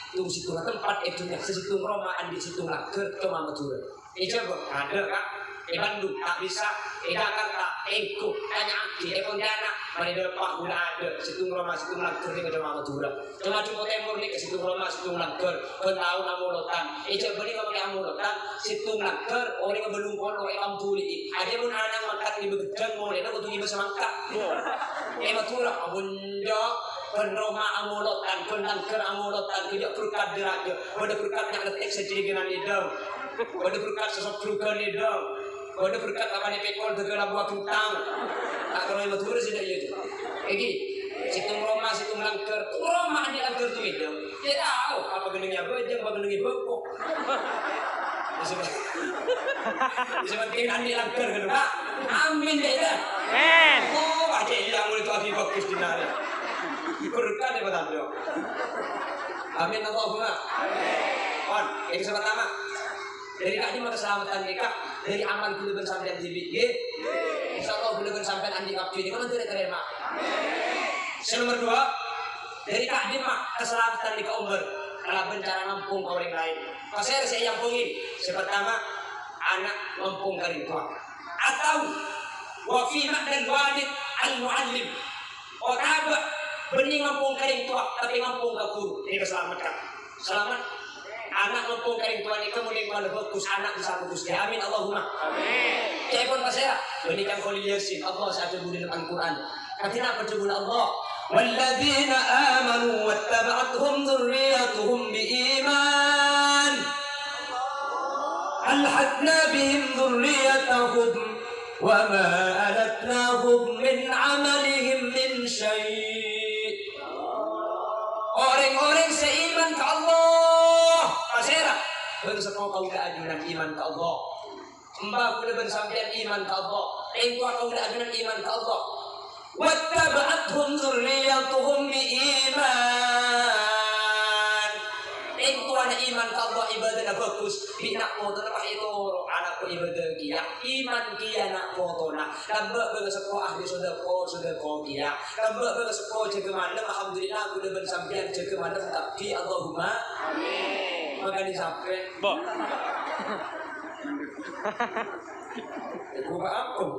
Tung situ tempat itu situ Roma andi situ lager ke Madura. Coba ada kan? Bandung tak bisa, Jakarta, Engkau, tanya di Pontianak, mana ada Pak Guna ada situ Roma situ lager ni ke Madura. Cuma Timur Timur ni ke situ Roma situ lager, tahu namulutan. Coba ni kalau namulutan situ lager orang belum kono orang tuli. Ada pun anak makan di begedang mau dia kudu ibu semangka. Madura abunda Roma amulotan, penangker amulotan, tidak berkat diraja. Pada berkatnya letek sejiginan lidang. Pada berkat sosok berkat lidang. Pada berkat apa ni pekol tegala buah kentang. Tak kalau yang betul sudah itu. Egi, situ Roma, situ melangker, Roma di langker tu itu. Dia tahu apa genengnya bejeng, apa genengnya bepok. Disebut dengan di langker kan, Pak? Amin deh dah. Oh, aja hilang mulai tu api bagus di nari. Berkah deh betul jo. Amin Allahumma. Amin. Yang pertama dari kaki maka keselamatan nikah dari amal kuliban sampai jibi. Insyaallah kuliban sampai andi kapti ini kan tidak terima. Yang nomor 2 dari kaki maka keselamatan nikah umur kalau bencana nampung ke orang lain. Pasal saya yang pungin. Yang pertama anak nampung kering tua atau wafimak dan walid al-muallim. Otaba benih ngampung kering tua tapi ngampung ke guru ini keselamatkan selamat anak ngampung kering tua ini kemudian kalau bagus anak bisa bagus ya amin Allahumma amin saya pun pasal benih yang kau liasin Allah saat sebut dalam Al-Quran katanya apa sebut Allah walladzina amanu wattaba'athum dzurriyyatuhum biiman alhaqna bihim dzurriyyatahum wa ma alatnahum min amalihim min syai'. Orang-orang seiman ke Allah pasera bersama kau keajunan iman ke Allah mbak boleh bersampian iman ke Allah engkau kau keajunan iman ke Allah wattaba'athum dzurriyyatuhum biiman engkau ada iman ke Allah ibadah bagus binak motor apa itu anakku ibadah kia iman kia nak motona tambah bersekolah ahli sedekah kia tambah bersekolah jaga malam alhamdulillah aku udah bersampian jaga malam tapi Allahumma amin maka disampai Buka ampun.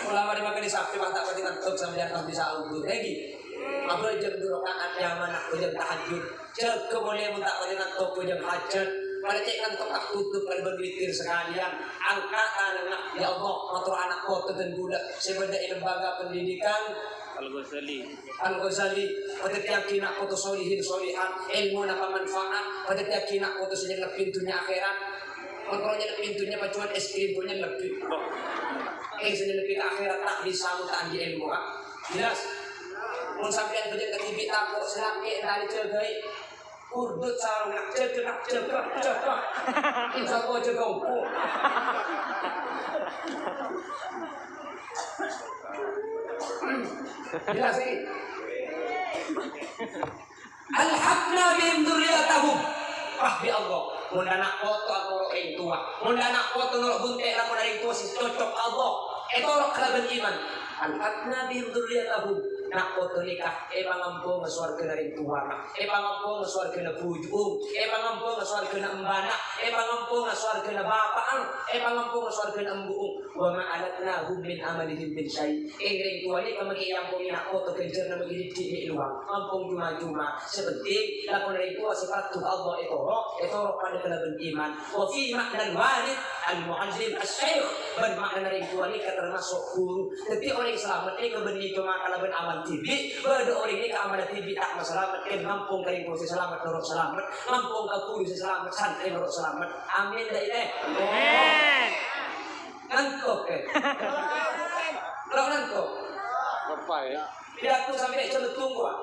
Ulama di makan di sakti mata pati ngantuk sambil datang bisa auto. Lagi. Apa jam dulu kan nyaman aku jam tahajud. Cek boleh minta pati ngantuk jam hajat. Pada cek ngantuk tak tutup pada berpikir sekalian. Angkat anak ya Allah motor anak kota dan budak sebagai lembaga pendidikan. Al-Ghazali pada keyakinan koto solihin solihan ilmu napa manfaat pada keyakinan koto saja pintunya akhirat. Kontrolnya pintunya pacuan es krim punya lebih. Saja lebih ke akhirat tak bisa mutaan di ilmu kan. Jelas. Mun sampean kerja ke TV takut selaki dari cegai. Urdut sarung nak cekak. Insya Allah cekong. Jelas ini. Alhaqna bihim dzurriyyatahum. Bi Allah. Mun anak foto aku orang tua. Mun anak foto nurut bunte aku dari tua si cocok Allah. Itu orang kalaban iman. Alhaqna bihim dzurriyyatahum. Nak foto nikah, pangampo ngesuar kena rintuan, pangampo ngesuar kena bujung, pangampo ngesuar kena embana, pangampo ngesuar kena bapaan, pangampo ngesuar kena embuung. Wa ma'alatnahum min amalihim min syai. Ringtuan ni kamagi yang pun nak foto kejar nama gini di luar, ampung cuma seperti lakon ringtuan sifat Allah itu pada kelaban iman. Wa fi makna walid al-mu'allim as-syekh bermakna ringtuan ni termasuk guru. Tapi orang selamat ni kebenih cuma kelaban amal TV, pada orang ini keamanan TV tak masalah, ngampung kering kursi selamat, nurut selamat, ngampung ke kursi selamat, santai nurut selamat, amin dah ini. Ngantuk kalau ngantuk, apa ya? tidak tuh sampai celetung gua,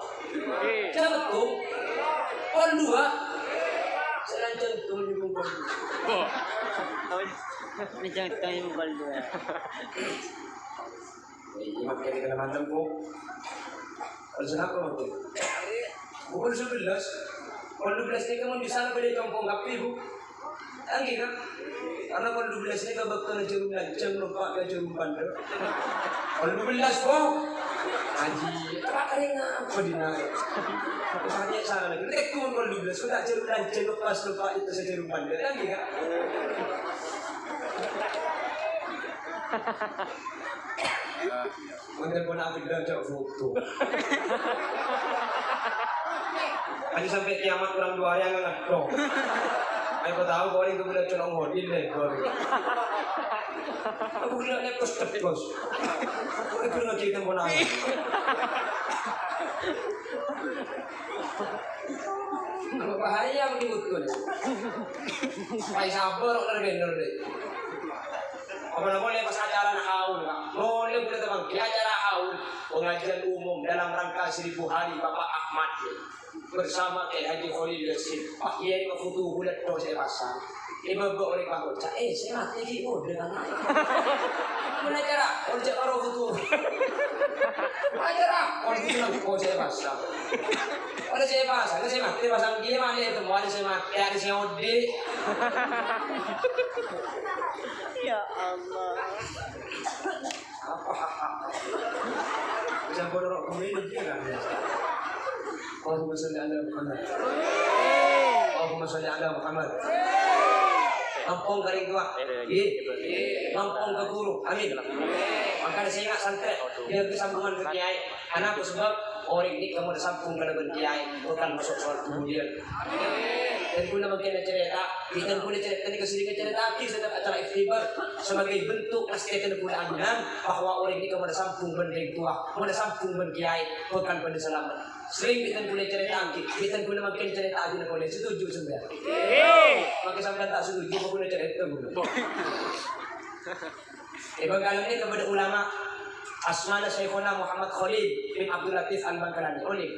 celetung, on dua, selain celetung di bungkus. Ini jangan tanya mukul dua. Ini makin kita mantap bu. Kenapa mati? Bukan 11. Kalau 12 ni kamu di sana pada kampung kapi bu. Angin kan? Karena kalau 12 ni kamu bakal jarum lancang lupa ke jarum bandar. Kalau 12 bu, haji. Terpakai ngapa dinaik? Misalnya sana lagi. Tekun kalau 12 sudah jarum lancang lupa itu sejarum bandar. Angin kan? Mungkin pun aku bilang jauh foto. Aja sampai kiamat kurang 2 hari yang ngedok. Aku tahu kau ini kemudian colong hodil deh kau. Aku bilang ni kos terus. Aku nak cerita pun aku. Apa bahaya yang dibutuhkan? Baik sabar orang benar deh. Apa boleh pas acara haul, boleh teman di acara haul pengajian umum dalam rangka 1000 hari Bapak Ahmad bersama Haji Khalil Yasin. Pak Kiai foto bulat tu saya pasang. Ibu oleh Pak Bocah, saya mati di dengan mana acara? Orjak baru foto. Acara, orang bilang kau saya pasang. Ada saya mati pasang dia mana itu mau ada saya mati ada saya ode. Ya Allah. Apa? Jangan bodoh kemudian dia kan. Allahumma sholli ala Muhammad. Allahumma sholli ala Muhammad. Lampung kering tua, lampung ke guru, amin. Maka saya ingat santai, dia bersambungan ke kiai. Anakku sebab orang ini kamu bersambung ke dengan kiai, bukan masuk soal kemudian. Dan pun bagian cerita, kita pun cerita ini kesini cerita kita acara ikhtibar sebagai bentuk kesetiaan Al-Quran bahwa orang ini kamu bersambung dengan tua, bersambung dengan kiai, bukan pada selamat. Sering kita boleh cerita, kita boleh makin cerita aja boleh setuju sebenarnya. Maka sampai tak setuju, aku boleh cerita dulu. Bagaimana ini kepada ulama Asmana Syekhona Muhammad Khalil bin Abdul Latif Al-Bangkalani. Unik.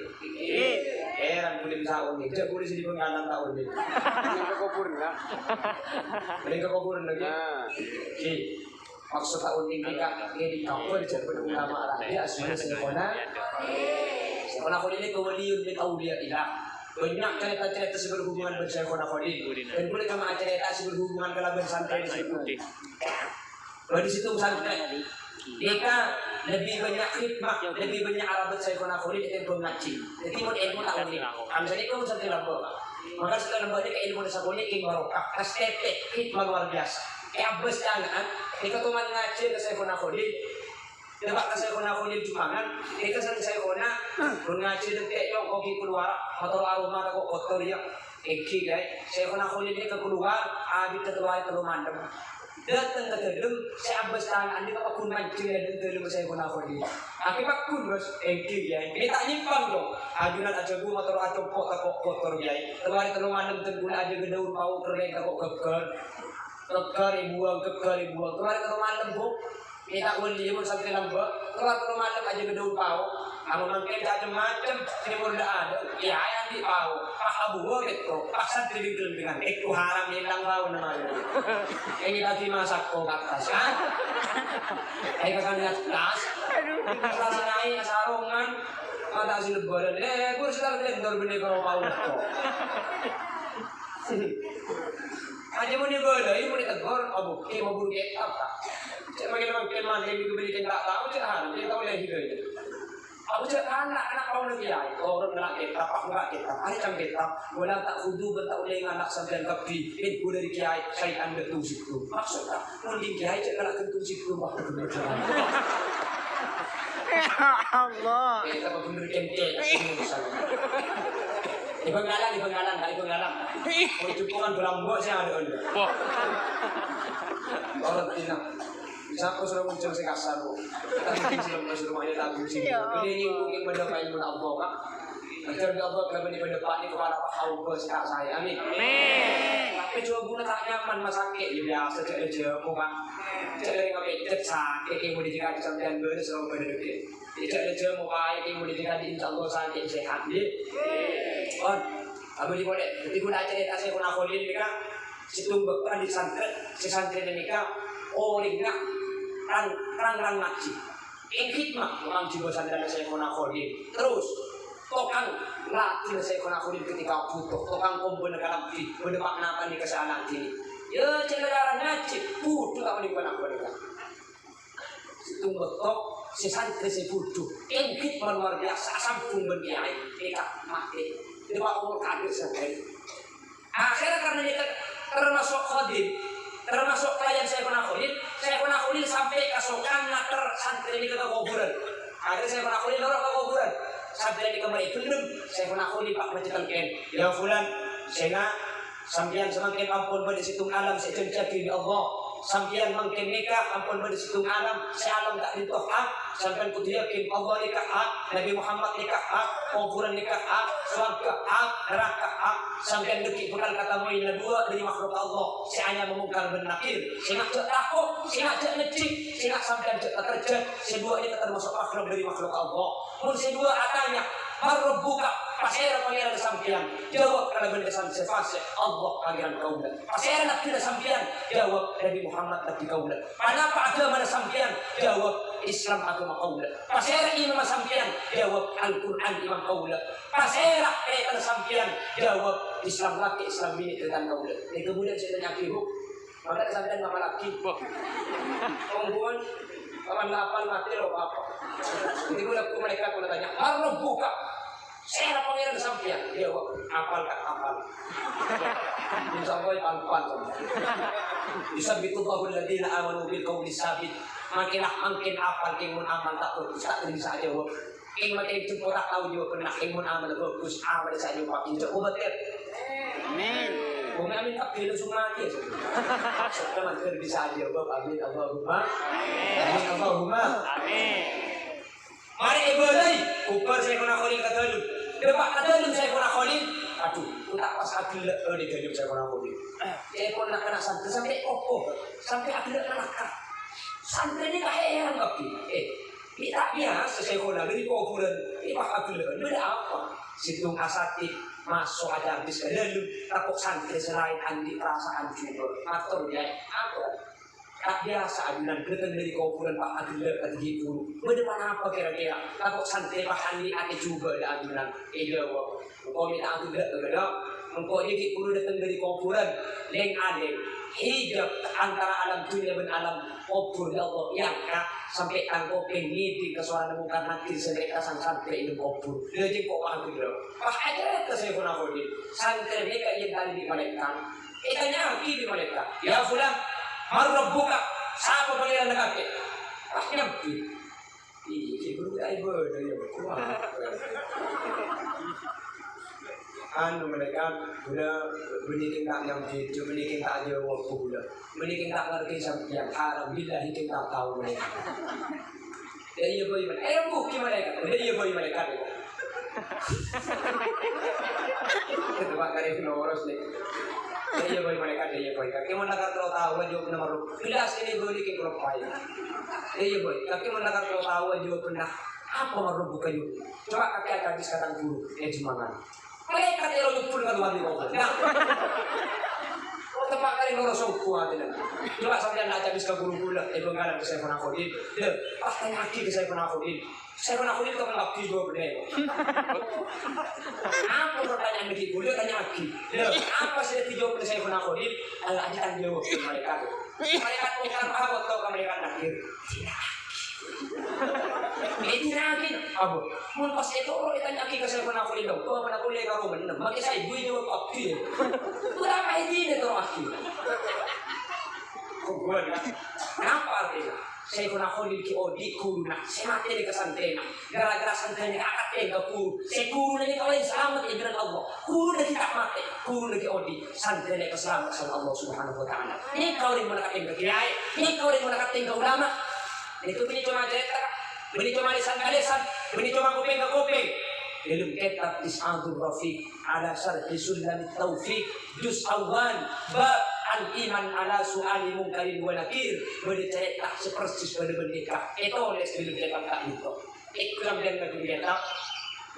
Heran boleh bisa unik. Jadi boleh sedih pengalaman tak unik. Mereka kubur enggak? Mereka kubur lagi. Maksud tak unik mereka ini kau disebut ulama Arabi Asmana Syekhona. Syekhona Khalil ini kewaliun min awliya ilah. Banyak cerita-cerita seberhubungan dengan Syekhona Khalil. Dan boleh kami cerita seberhubungan kelaban santai di situ. Di situ santai. Mereka lebih banyak khidmah, lebih banyak arabat Syekhona Khalil itu mengaji. Jadi mau ilmu tak unik. Misalnya kamu sampai lampu, maka setelah lampu ini ke ilmu desa boleh king barokah, STP khidmah luar biasa. abes jangan, ketuman ngaji ke saya kena kodin. Dapat ke saya kena kodin cumangan, kesan saya kena ngaji detik yang kopi keluar, motor aroma kok kotor ya. Eki guys, saya kena kodin ini keluar, habis keluar terlalu mandem. Datang ke dalam, saya abis tangan, ini apa pun mancing dan dalam saya kena kodin. Akibat pun bos, eki guys, ini tak nyimpang dong. Ajunan aja gua motor atau kok kotor guys. Keluar terlalu mandem terguna aja ke daun bau kering kok geger. Keluar ibuang, keluar terlalu mandem bu. Kita undi pun sampai lembek, keluar terlalu mandem aja ke daun bau. Kamu mungkin macam-macam, ini pun udah ada. Ya yang di bau, pak abu gitu, paksa diri dengan itu haram hilang bau namanya. Ini lagi masak kok atas kan? Ayo kan lihat tas, rasa naik sarungan, ada hasil lebaran. Gue sudah kendor bener kalau bau kok. Aja mau digoda, ini mau ditegur, abu, ini mau buruk apa? Cek makin manggil di kebeli tak tahu cek haram, dia tahu lagi gitu. Aku cek anak kau lagi ya, orang nak kitab, aku nggak kitab, ada cang kitab, walau tak kudu bentak oleh anak sampai kapi, itu dari kiai, saya anda tuh situ. Maksudnya, mending kiai cek kalau kentu situ mah kebetulan. Ya Allah. Kita benar kente, di Benggalan, mau cukupan berambut saya ada anda. Orang tina. Siapa sudah muncul sekasar bu? Kita mungkin sudah rumahnya tanggung sini. Ini mungkin mendapat ilmu Allah kan? Ajar Allah kalau pada depan ini kepada Pak Haubah sekat saya. Amin. Tapi coba guna tak nyaman masakit ya biasa cek aja mu kan. Cek dari ngapain cek sakit yang mau dijadikan sampean ber selalu pada dekat. Cek aja mu baik yang mau dijadikan insya Allah sakit sehat dia. On, abu di boleh. Jadi guna cerita saya guna kolin ni kan. Situ berperan di santren ini kan. Olehnya rang ngaji. Yang hikmah orang jiwa sandara saya kena kodin. Terus tokang latih saya kena kodin ketika butuh. Tokang komponen dalam di mendepak di kesalahan ini. Ya cara ngaji butuh tak boleh buat apa mereka. Itu betul si santri si butuh. Yang hikmah luar biasa sambung berbiaya mereka mati. Jadi pak umur kadir sampai. Akhirnya karena mereka termasuk kodin. Termasuk klien saya pernah khulil sampai kasokan naker santri ini ke kuburan. Akhirnya saya pernah khulil orang ke kuburan. Santri ini kembali benem. Saya pernah khulil pak majikan ken. Ya fulan, saya sampian semakin ampun pada situng alam saya cencakin ya Allah. Sampian makin nikah ampun pada situng alam saya alam tak ditu hak. Sampian kudu yakin Allah nikah hak, Nabi Muhammad nikah hak, kuburan nikah hak, surga hak, neraka hak. Sampian dekik bukan kata muina dua dari makhluk Allah. Saya hanya memungkar benakir. Saya ngajak takut, saya ngajak ngecik, saya ngajak sampian kerja. Saya dua ini termasuk makhluk dari makhluk Allah. Mun saya dua atanya, marbuka pasera pangeran sampian. Jawab kalau benda sampian Allah pangeran kaulan. Pasera nak tidak sampian. Jawab Nabi Muhammad Nabi kaulan. Kenapa agama sampian? Jawab Islam agama kaulan. Pasera imam sampian. Jawab Al-Quran imam kaulan. Pasera kaitan sampian. Jawab Islam laki Islam bini kaitan kaulan. Kemudian saya tanya ibu, maka sampian mama laki. Perempuan kawan 8 mati loh apa? Jadi gue mereka kalau tanya, "Marah buka." Saya pangeran sampean, dia apal tak apal. Insya Allah apal. Bisa betul bahwa ladina amanu bil qauli sabit. Makin apal kimun amal tak tak bisa jawab. Ing makin cepora tahu juga kena kimun amal bagus amal saja Pak. Insya Allah betul. Amin. Bumi amin tak pilih semua mati. Sekarang masih bisa jawab amin Allahumma. Amin Allahumma. Amin. Mari ibadah, ukur saya kena khulil kata dulu. Depak kata dulu saya kena khulil. Aduh, aku tak pas adil di dalam saya kena khulil. Saya pun nak kena santri sampai kokoh, sampai adil nak kah. Santri ini tak heran tapi, ini tak biasa saya kena dari kuburan. Ini pak adil, beda apa? Situng asati masuk ada habis ke dalam. Takut santri selain andi perasaan juga. Atur ya, apa? Tak biasa adunan datang dari kuburan Pak Adil kata gitu. Bagaimana apa kira-kira? Takut santai Pak Andi ada juga ada adunan. Jawab. Engkau minta aku tidak. Engkau ini kita datang dari kuburan. Leng ada hijab antara alam dunia dan alam kubur ya Allah. Yang kak sampai tangkau peniti ke suara muka nanti sampai kasang santri itu kubur. Jadi kok Adil. Pak Adil ke saya pun aku ini. Santri mereka yang tadi di mereka. Itanya di mereka. Ya fulan. Marah buka. Siapa pangeran kakek? Nabi. Iya, guru kita ibu dari berkuah. Anu mereka udah benikin tak yang video, benikin tak aja waktu udah, benikin tak ngerti sampai yang haram bila hitung tak tahu mereka. Dia iya boy mereka, bukti mereka, dia iya boy mereka. Itu pak kali noros nih. Dia iya boy mereka, dia iya boy. Kaki mana kalau tahu aja pernah malu. Bila sini benikin kalau payah. Dia iya boy. Kaki mana kalau tahu aja pernah apa malu buka yuk. Coba kaki habis kata guru, semangat. Mereka dia lo pun kan wali kau. Nah, tempat kali noros kuat ini. Coba sampai nak habis ke guru gula, bengkalan ke saya pernah kodin. Dia, tanya lagi ke saya pernah kodin. Saya pernah kodin kau nggak tidur berdeh. Apa pertanyaan begitu? Dia tanya lagi. Dia, apa sih tidur berdeh saya pernah kodin? Alah aja tanya jawab mereka. Mereka bukan apa tahu ke mereka nakir. Ini lagi, abu. Mun pas itu orang itanya lagi ke saya pernah kulit dong. Kau pernah kulit karo bener. Maki saya ibu jawab api. Berapa ini itu api? Kau buat kan? Kenapa artinya? Saya pernah kulit ki odi kuruna. Saya mati di kesantena. Gara-gara santena akak tega kuru. Saya kuru lagi kalau yang selamat ya bilang Allah. Kuru lagi tak mati. Kuru lagi odi. Santena keselamat sama Allah Subhanahu Wa Taala. Ini kau yang menakatin ke kiai. Ini kau yang menakatin ke ulama. Itu bini cuma cerita, bini cuma lisan-lisan, bini cuma kuping-kuping. Dalam kitab Is'adur Rafiq ala syarhi Sulam Taufiq juz awal bab al-iman ala su'ali munkarin wa nakir. Bini cerita sepersis pada bendeka. Itu oleh sebelum kita tak itu. Ikram dan bendeka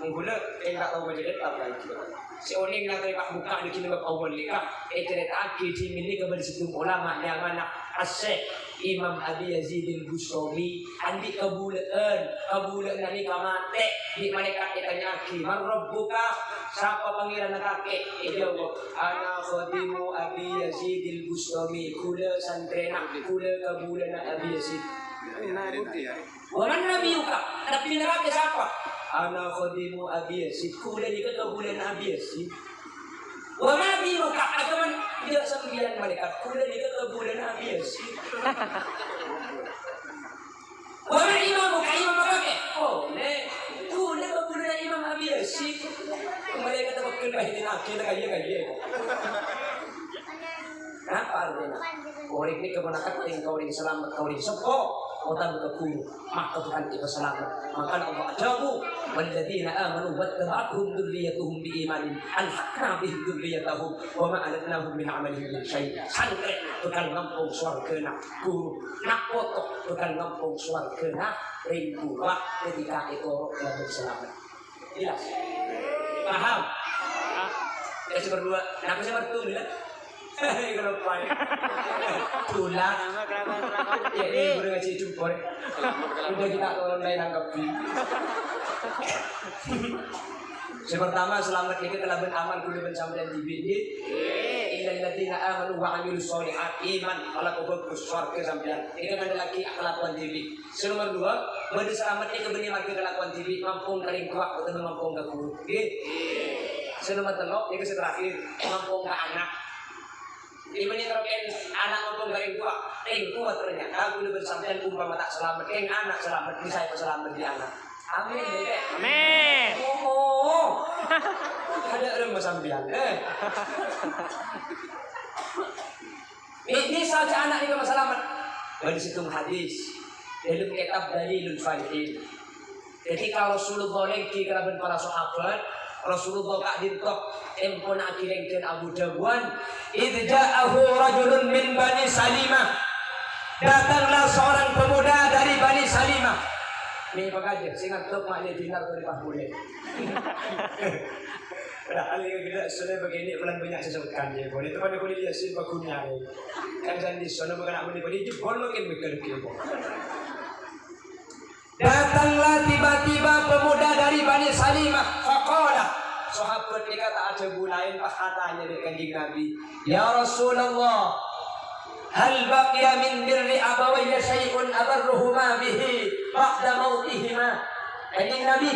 mengguna enggak tahu cerita apa itu. Si oning yang terima buka di kitab awal nikah. Cerita kita ini kepada sebelum ulama yang mana Asyik Imam Abi Yazid al-Bustami andi kabulaan nani kamate di malaikat ditanya aki man rabbuka siapa pangeran kakek jawab ana khadimu Abi Yazid al-Bustami kula santrena kula kabulaan Abi Yazid wa man nabiyuka nabi neraka siapa ana khadimu Abi Yazid kula di kabulaan Abi Yazid wa ma dinuka agaman tidak sembilan malaikat kula di kabulaan Abi Yazid wa ma imamuka imam apa oh ne kula kabulaan Imam Abi Yazid malaikat apa kena ini nak kita kaya apa artinya orang ini kebenaran kau ini selamat kau ini sepo otak berkebun maka Tuhan kita selamat maka Allah ajabu walladzina amanu wattaba'atuhum dzurriyyatuhum biimanin alhaqna bihim dzurriyyatahum wa ma alatnahum min amalihim min syai' santri tukang ngampung swargana guru nak foto tukang ngampung swargana rindu ketika itu orang selamat jelas paham ya berdua kenapa saya bertemu kenapa ya tulang ya ini boleh ngasih jumpa udah kita tolong lain anggapi yang pertama selamat ini telah beramal kulit bersama dan dibini illal ladzina amanu wa amilus sholihat iman kalau kau bagus surga sampean ini kan ada lagi kelakuan diri nomor dua benda selamat ini kebenih lagi kelakuan diri mampung kering kuat atau mampung gak guru nomor telok ini terakhir mampung ke anak ini menyerahkan anak maupun garing tua ternyata aku udah bersampean umpama tak selamat anak selamat bisa selamat di anak amin deh Amin. oh ada rumah sampean ini saja anak ini selamat dari situ hadis dalam kitab Dalilul Falihin ketika Rasulullah lagi kerabat para sahabat Rasulullah kak dintok empon akilengkeun Abu Dawud idh ja'ahu rajulun min Bani Salimah datanglah seorang pemuda dari Bani Salimah ini pakaja singat tok maknya dinar dari Pak Bule padahal yang kita sudah begini bulan banyak sesuatu ya boleh teman aku lihat sih bakunya kan jangan di sana bukan aku di jebol makin mikir datanglah tiba-tiba pemuda dari Bani Salimah faqala sahabat dia kata ada bulain pas katanya di kanjeng Nabi ya Rasulullah hal baqiya min birri abawayya syai'un abarruhuma bihi ba'da mautihima kanjeng Nabi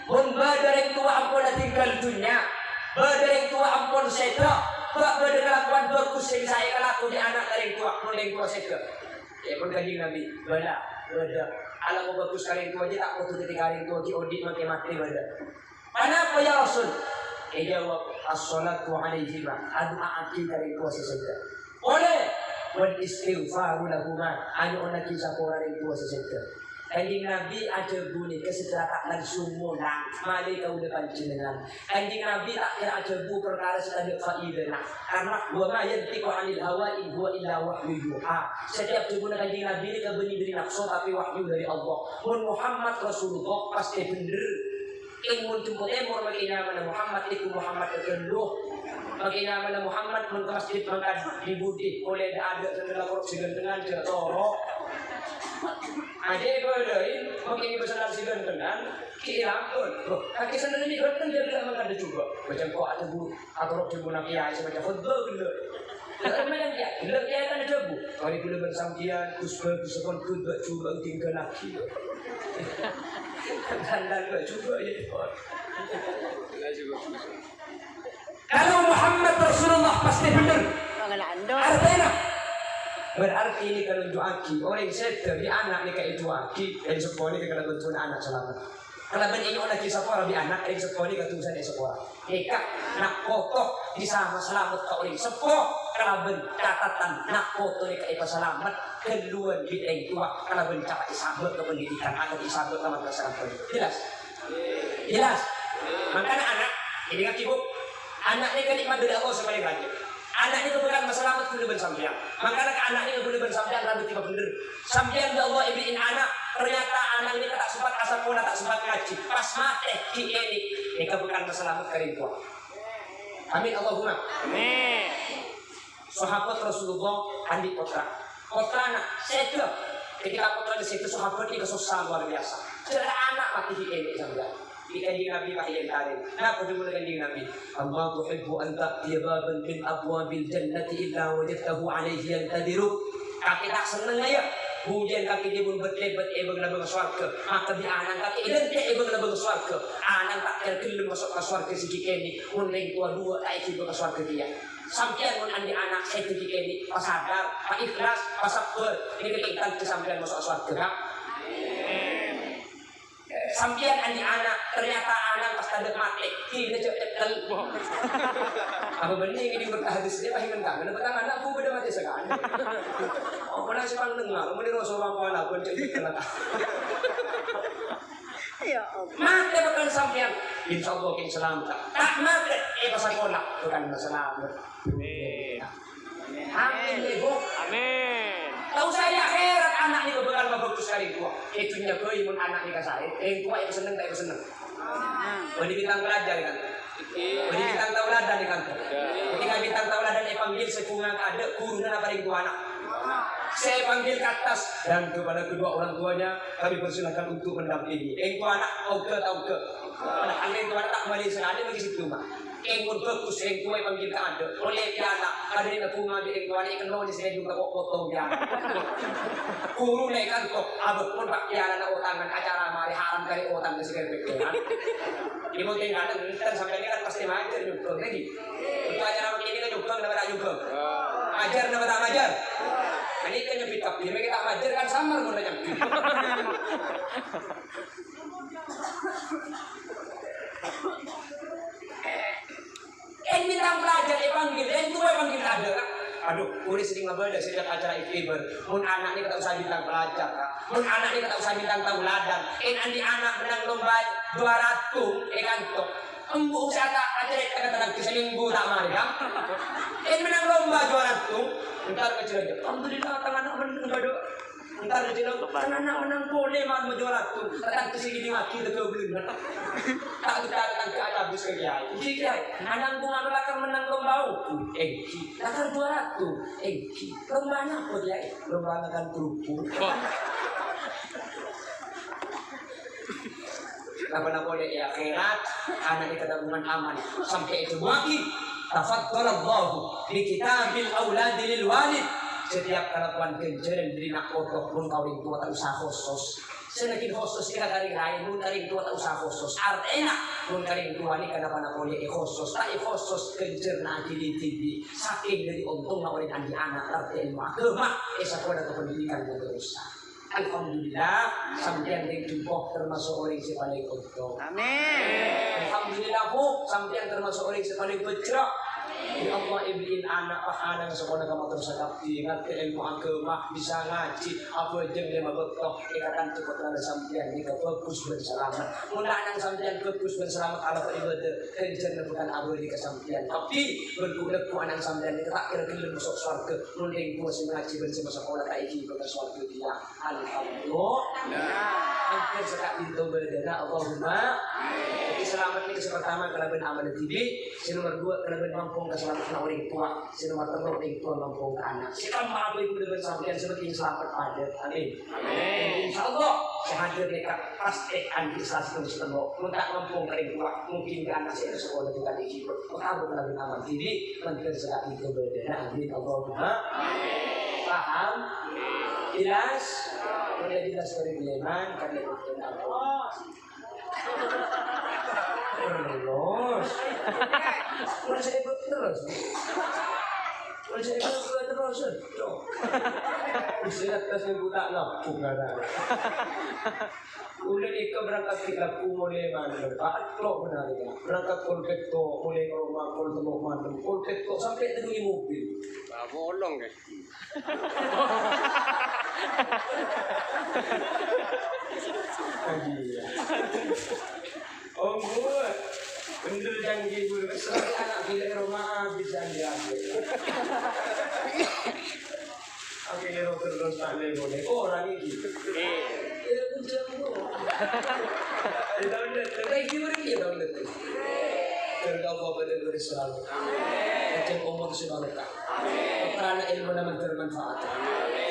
mun badareng tua ampun tinggal dunia badareng tua ampun seda Pak pada kelakuan bagus yang saya kelaku di anak dari tua, mulai tua saya. Ya pun kanjeng Nabi, bala, ala mau bagus kalian tua aja tak foto ketika kalian tua di audit makai mati bala. Kenapa ya Rasul? Jawab as-salatu alaihi ma ad'a akil kalian tua saya. Oleh wal istighfaru lahuma anu ona kisah orang tua saya. Kanjeng Nabi aja bunyi kesecara tak langsung mulang mali kau depan jenengan. Kanjeng Nabi tak kira aja bu perkara sekadar faidah karena wa ma yantiqu anil hawa in huwa illa wahyu yuha. Setiap jebuna kanjeng Nabi ini kebeni dari nafsu tapi wahyu dari Allah. Mun Muhammad Rasulullah pasti bener. Ilmu jemput emor makina mana Muhammad iku Muhammad keluh. Makina mana Muhammad mun ke masjid mangkat dibudi oleh ada sendela korupsi dengan jatoro. Ada yang mungkin besar si gantengan, kira pun. Kaki sendiri ni ganten dia tidak makan ada juga. Macam kau ada bu atau rok jebu nak kiai semacam football gila. Tapi macam dia, gila kiai kan ada bu. Kali pula bersampian, kusbah kusbah kuda cuba tinggal lagi. Kandan juga ya. Kalau Muhammad Rasulullah pasti benar. Artinya berarti ini kalau doaki orang sedar di anak ni kayak doaki dari sekolah ni kalau bentuk anak selamat. Kalau benih orang kisah orang di anak dari sekolah ni ketusan dari sekolah. Eka nak foto di sama selamat kau orang sepo kalau ben catatan nak foto ni kayak selamat keluar di tua kalau ben capai sahabat ke pendidikan atau sahabat sama kesehatan. Jelas, jelas. Makanya anak ini kan ibu anak ni kan nikmat dari Allah sebagai lagi. Anak ini bukan masalah kudu ben sampean. Makanya anak ini kudu ben sampean rambut tiba bener. Sampean ya Allah ibriin anak, ternyata anak ini tak sempat asal pun tak sempat ngaji. Pas mati di ini bukan masalah kering tua. Amin Allahumma. Amin. Sahabat Rasulullah andi putra. Putrana sedep. Ketika putra di situ sahabat ini kesusahan luar biasa. Sudah anak mati di ini sampean. Kanjeng Nabi pahiyan tarin. Napa dulu kanjeng Nabi? Allah tuhibbu an ta'tiya baban min abwabil jannati illa wajadtahu alayhi yantadiru. Kaki tak seneng ya. Hujan kaki dia pun berlebat ebeng labang swarga. Maka di anak kaki dan dia ebeng labang swarga. Anak tak kelem masuk ke swarga si kini. Uneng tua dua tak ikut ke swarga dia. Sampian mun andi anak saya tu kini pas sadar, pas ikhlas, pas sabar. Ini kita kesampian masuk ke swarga. Sampian andi anak ternyata anak pas tanda mati tidak cekel apa benih ini berkahadis dia pahingan kangen betang anakku beda mati sekali oh pernah sih pang dengar mending Rasulullah anak pun cekel ya mati bukan sampian insya Allah king selamat tak mati pas sekolah bukan selamat amin ibu amin. Tahu saya akhirat anak ni bakal bagus sekali tua. Itunya koi mun anak ni kasai. Tua itu seneng tak itu seneng. Beri bintang pelajar kan. Beri bintang tauladan kan. Ketika bintang tauladan dipanggil sepungang ada kuruna paling tua anak. Saya panggil ke atas dan kepada kedua orang tuanya kami persilakan untuk mendampingi. Tua anak tahu ke. Anak tua anak tak kembali sekali bagi situ mak. Engkau bagus, engkau yang panggil tak ada. Oleh piana, ada yang aku ngambil engkau ini kenal di sini juga kok potong piana. Guru nekan kok, abah pun pak piana nak utangan acara mari haram kali utang ke segala pikiran. Di mungkin ada kan sampai ini kan pasti mager nyumbang lagi. Untuk acara begini kan nyumbang, nama tak nyumbang. Ajar nama tak ajar. Ini kan nyebut tapi mereka tak ajar kan samar mun nyebut. Bintang pelajar dipanggil, itu panggil ada kan? Aduh, kuris sering ngobrol dari setiap acara ikhtibar. Mun anak ni tak usah bintang pelajar kan? Mun anak ni tak usah bintang tauladan. Andi anak menang lomba 200, kan tok. Embu usaha tak acara kata-kata keseminggu tak mari kan? Menang lomba 200, entar kecil aja. Alhamdulillah anak menang gado. Entar kecil anak menang boleh mal 200. Datang ke sini mati tu belum. Tak kita datang ke habis ke kiai. Jadi kiai, anak bunga belakang menang lomba engki. Datang 200 engki. Lomba apa dia? Lomba makan kerupuk. Apa boleh ya akhirat anak di ketabungan aman sampai itu mati. Tafaddalallahu bi kitabil auladi lil walid. Setiap kelakuan kencur dan diri nak kotor pun kawin tua tak usah khusus. Sinakin khusus ika karing lain, nun karing tua tak usah khusus. Artinya, nun karing tua ni kenapa nak boleh khusus? Tak khusus kejar na di TV. Saking dari untung nak boleh andi anak arti ilmu agama. Sekolah atau pendidikan yang berusaha. Alhamdulillah, sampai yang jumpa termasuk orang yang paling untung. Amin. Alhamdulillah bu, sampai yang termasuk orang yang paling bergerak. Ya Allah iblin anak pahala yang sekolah kamu terus sakti ngerti ilmu agama bisa ngaji apa jeng lima betul ikatan cepat ada sampean jika fokus berselamat mulai sampean fokus berselamat ala ibadah kerja bukan abu di kesampean tapi berguna ku anak sampean itu tak kira-kira masuk surga mending ku masih ngaji bersama sekolah tak iki ke surga dia alhamdulillah hampir sekak pintu berdana Allahumma jadi selamat ini pertama kelaban amal TV nomor 2 kelaban mampu selamat orang tua, si nomor 3 orang tua mampu ke anak. Si keempat ibu dengan sampean sebagai selamat pada. Amin. Amin. Insyaallah sehadir dekat pasti antisasi semua. Minta mampu ke orang tua, mungkin ke anak saya sekolah juga di situ. Kamu kalau amal TV menteri sekali itu berbeda. Amin. Allahumma. Amin. Paham? Jelas? Boleh jelas dari Leman karena itu Allah. Terus, terus saya ikut terus. Terus saya ikut terus. Istirahat tas yang buta lapuk ada. Udah ikut berangkat kita mulai mana? Kalau benar ya, berangkat kolpekto mulai ke rumah kolpekto mana? Kolpekto sampai tadi mobil. Bolong guys. Oh gue, bener janji gue kesel anak bila rumah bisa diambil. Oke, terus tak boleh. Oh orang ini. Ya kucing gue. Tahu tak? Kayak gimana dia tahu tak? Tergawa pada berislam. Kucing umur sebarokah. Karena ilmu nama bermanfaat.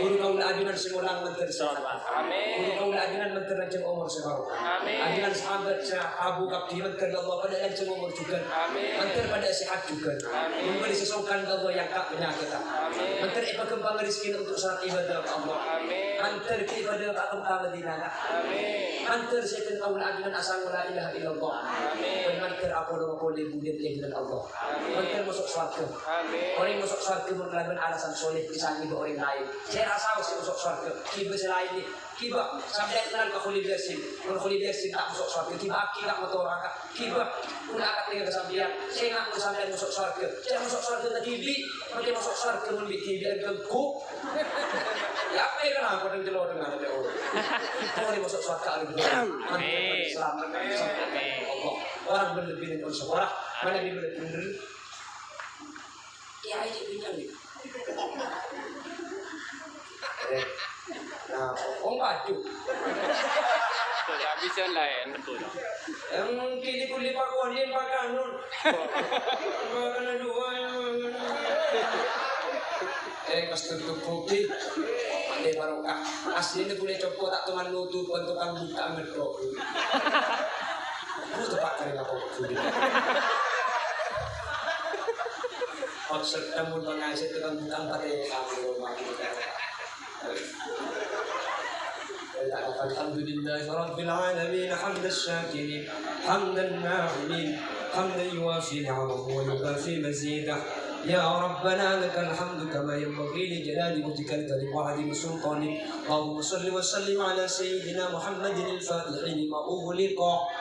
Guru kaum ajunan seorang menteri sahabat. Guru kaum ajunan menteri rancang umur sebarokah. Ajunan sahabat Abu Bakar menteri Allah pada rancang umur juga. Menteri pada sehat juga. Memberi sesukan Allah yang tak penyakit. Menteri kembang rezeki untuk salat ibadah Allah. Menteri ibadah tak kembang dinana. Menteri sekalian kaum ajunan asal la ilaha illallah. Menteri apa nama boleh budiat dengan Allah. Menteri masuk surga. Orang masuk surga berkelaban alasan soleh bisa hidup orang lain. Saya rasa masih masuk surga. Kiba selain ini, kiba sampai kenal ke Khulid Yasin. Kalau Khulid Yasin tak masuk surga, kiba akibat motor akak. Kiba udah akak tinggal kesampian. Saya nak kesampian masuk surga. Saya masuk surga tadi bi, macam masuk surga membik kibi dan keguk. Ya apa yang kenapa dengan jelur dengan ada orang. Kalau masuk surga lagi. Amin. Selamat sampai Allah. Orang berlebih dengan sekolah, mana dia berlebih. Ya ini bincang ni. Nah, baju. Tak bisa lain betul. Yang kini kulit pakon ni pakai nun. Pakai dua. Pas tutup kopi. Pandai barokah. Aslinya boleh coba tak teman nutup untuk kamu buka merok. Aku tepat kali apa kopi. Maksud kamu mengasih tukang butang pada kamu rumah kita. Alhamdulillah Rabbil Alamin hamdan syakirin hamdan na'imin hamdan yuwafi ni'amahu wa yukafi mazidah. يا ربنا لك الحمد كما ينبغي لجلال وجهك الكريم وعظيم سلطانك اللهم صل وسلم على سيدنا محمد الفاتح لما أغلق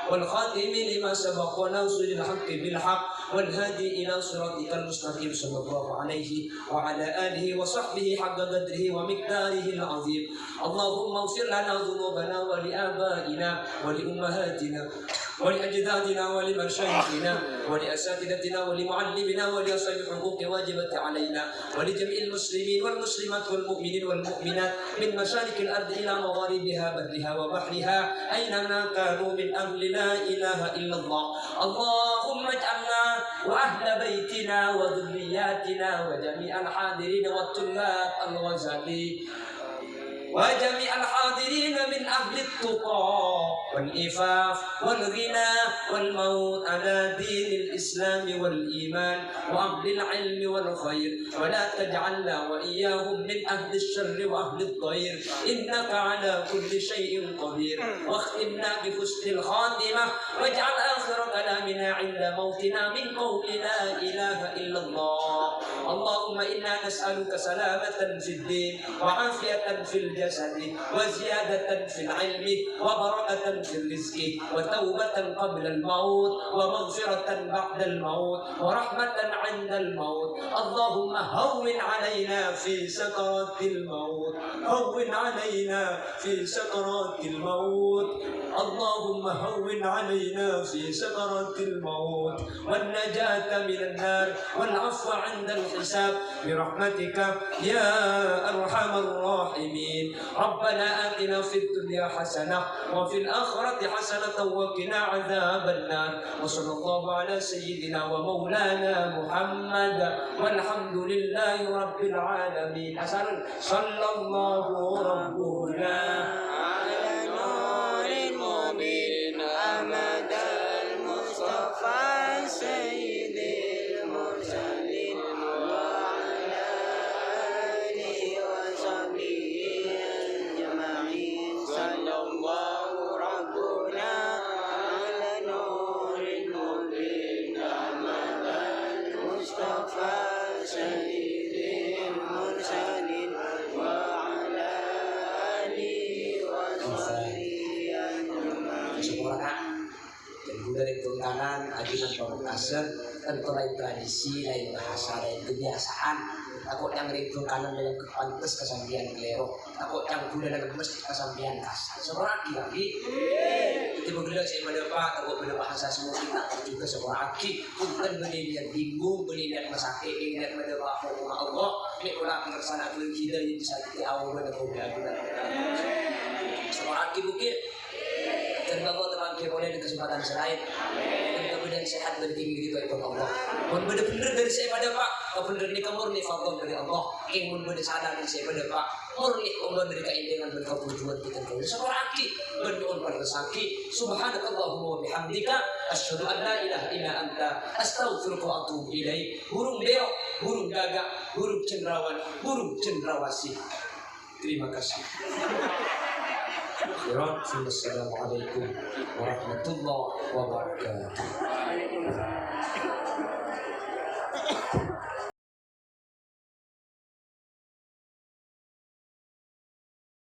والخاتم لما سبق وناصر الحق بالحق والهادي إلى صراطك المستقيم صلى الله عليه وعلى آله وصحبه حق قدره ومقداره العظيم اللهم اغفر لنا ذنوبنا ولآبائنا ولأمهاتنا ولأجدادنا ولمشايخنا ولأساتذتنا ولمعلمنا ولأصحاب الحقوق واجبة علينا ولجميع المسلمين والمسلمات والمؤمنين والمؤمنات من مشارق الأرض إلى مغاربها برها وبحرها أينما كانوا من أهل لا إله إلا الله اللهم اجعلنا وأهل بيتنا وذرياتنا وجميع الحاضرين والطلاب الغزالين وجميع الحاضرين من أهل التقى والإفاف والغنى والموت على دين الإسلام والإيمان وأهل العلم والخير، ولا تجعلنا وإياهم من أهل الشر وأهل الضير، إنك على كل شيء قدير. واختمنا بحسن الخاتمة، واجعل آخر كلامنا عند موتنا من قول لا إله إلا الله. اللهم إنا نسألك سلامة في الدين وعافية في الجسد وزيادة في العلم وبركة في الرزق وتوبة قبل الموت ومغفرة بعد الموت ورحمة عند الموت. اللهم هون علينا في سكرات الموت، هون علينا في سكرات الموت. اللهم هون علينا في سكرات الموت والنجاة من النار والعفو عند الحساب برحمتك يا أرحم الراحمين. ربنا آتنا في الدنيا حسنة وفي الآخرة حسنة وقنا عذاب النار. وصلى الله على سيدنا ومولانا محمد والحمد لله رب العالمين. صلى الله ربنا على نور المبين أحمد المصطفى سيد المرسلين وعلى آله وصحبه أجمعين. صلى الله ربنا على نور المبين أحمد المصطفى سيد المرسلين وعلى آله وصحبه أجمعين. dan dari tuntanan ajunan pemekasan tentu lain tradisi, lain bahasa, lain kebiasaan. Takut yang rindu kanan dalam kepantes kesampian kelero, takut yang kuda dalam masjid kesampian kasar. Seorang lagi itu bergerak saya pada pak, takut pada bahasa semua kita juga seorang aki. Bukan beliau bingung, beliau masake, ingat pada bahwa Allah ini orang kersana kita yang bisa kita awal pada kemudian. Seorang aki bukit. Dan bapak teman kita boleh di kesempatan selain dan kemudian sehat dan tinggi itu Allah. Mun bener-bener dari saya pada pak, kebener ini murni fadl dari Allah. Ing mun bener sadar dari saya pada pak, murni Allah dari keinginan dan kebutuhan kita kau. Seorang berdoa pada saki. Subhanakallahumma wa bihamdika asyhadu an la ilaha illa anta astaghfiruka wa atubu ilaik. Burung beok, burung gagak, burung cenderawat, burung cendrawasih. Terima kasih. Assalamualaikum warahmatullahi wabarakatuh.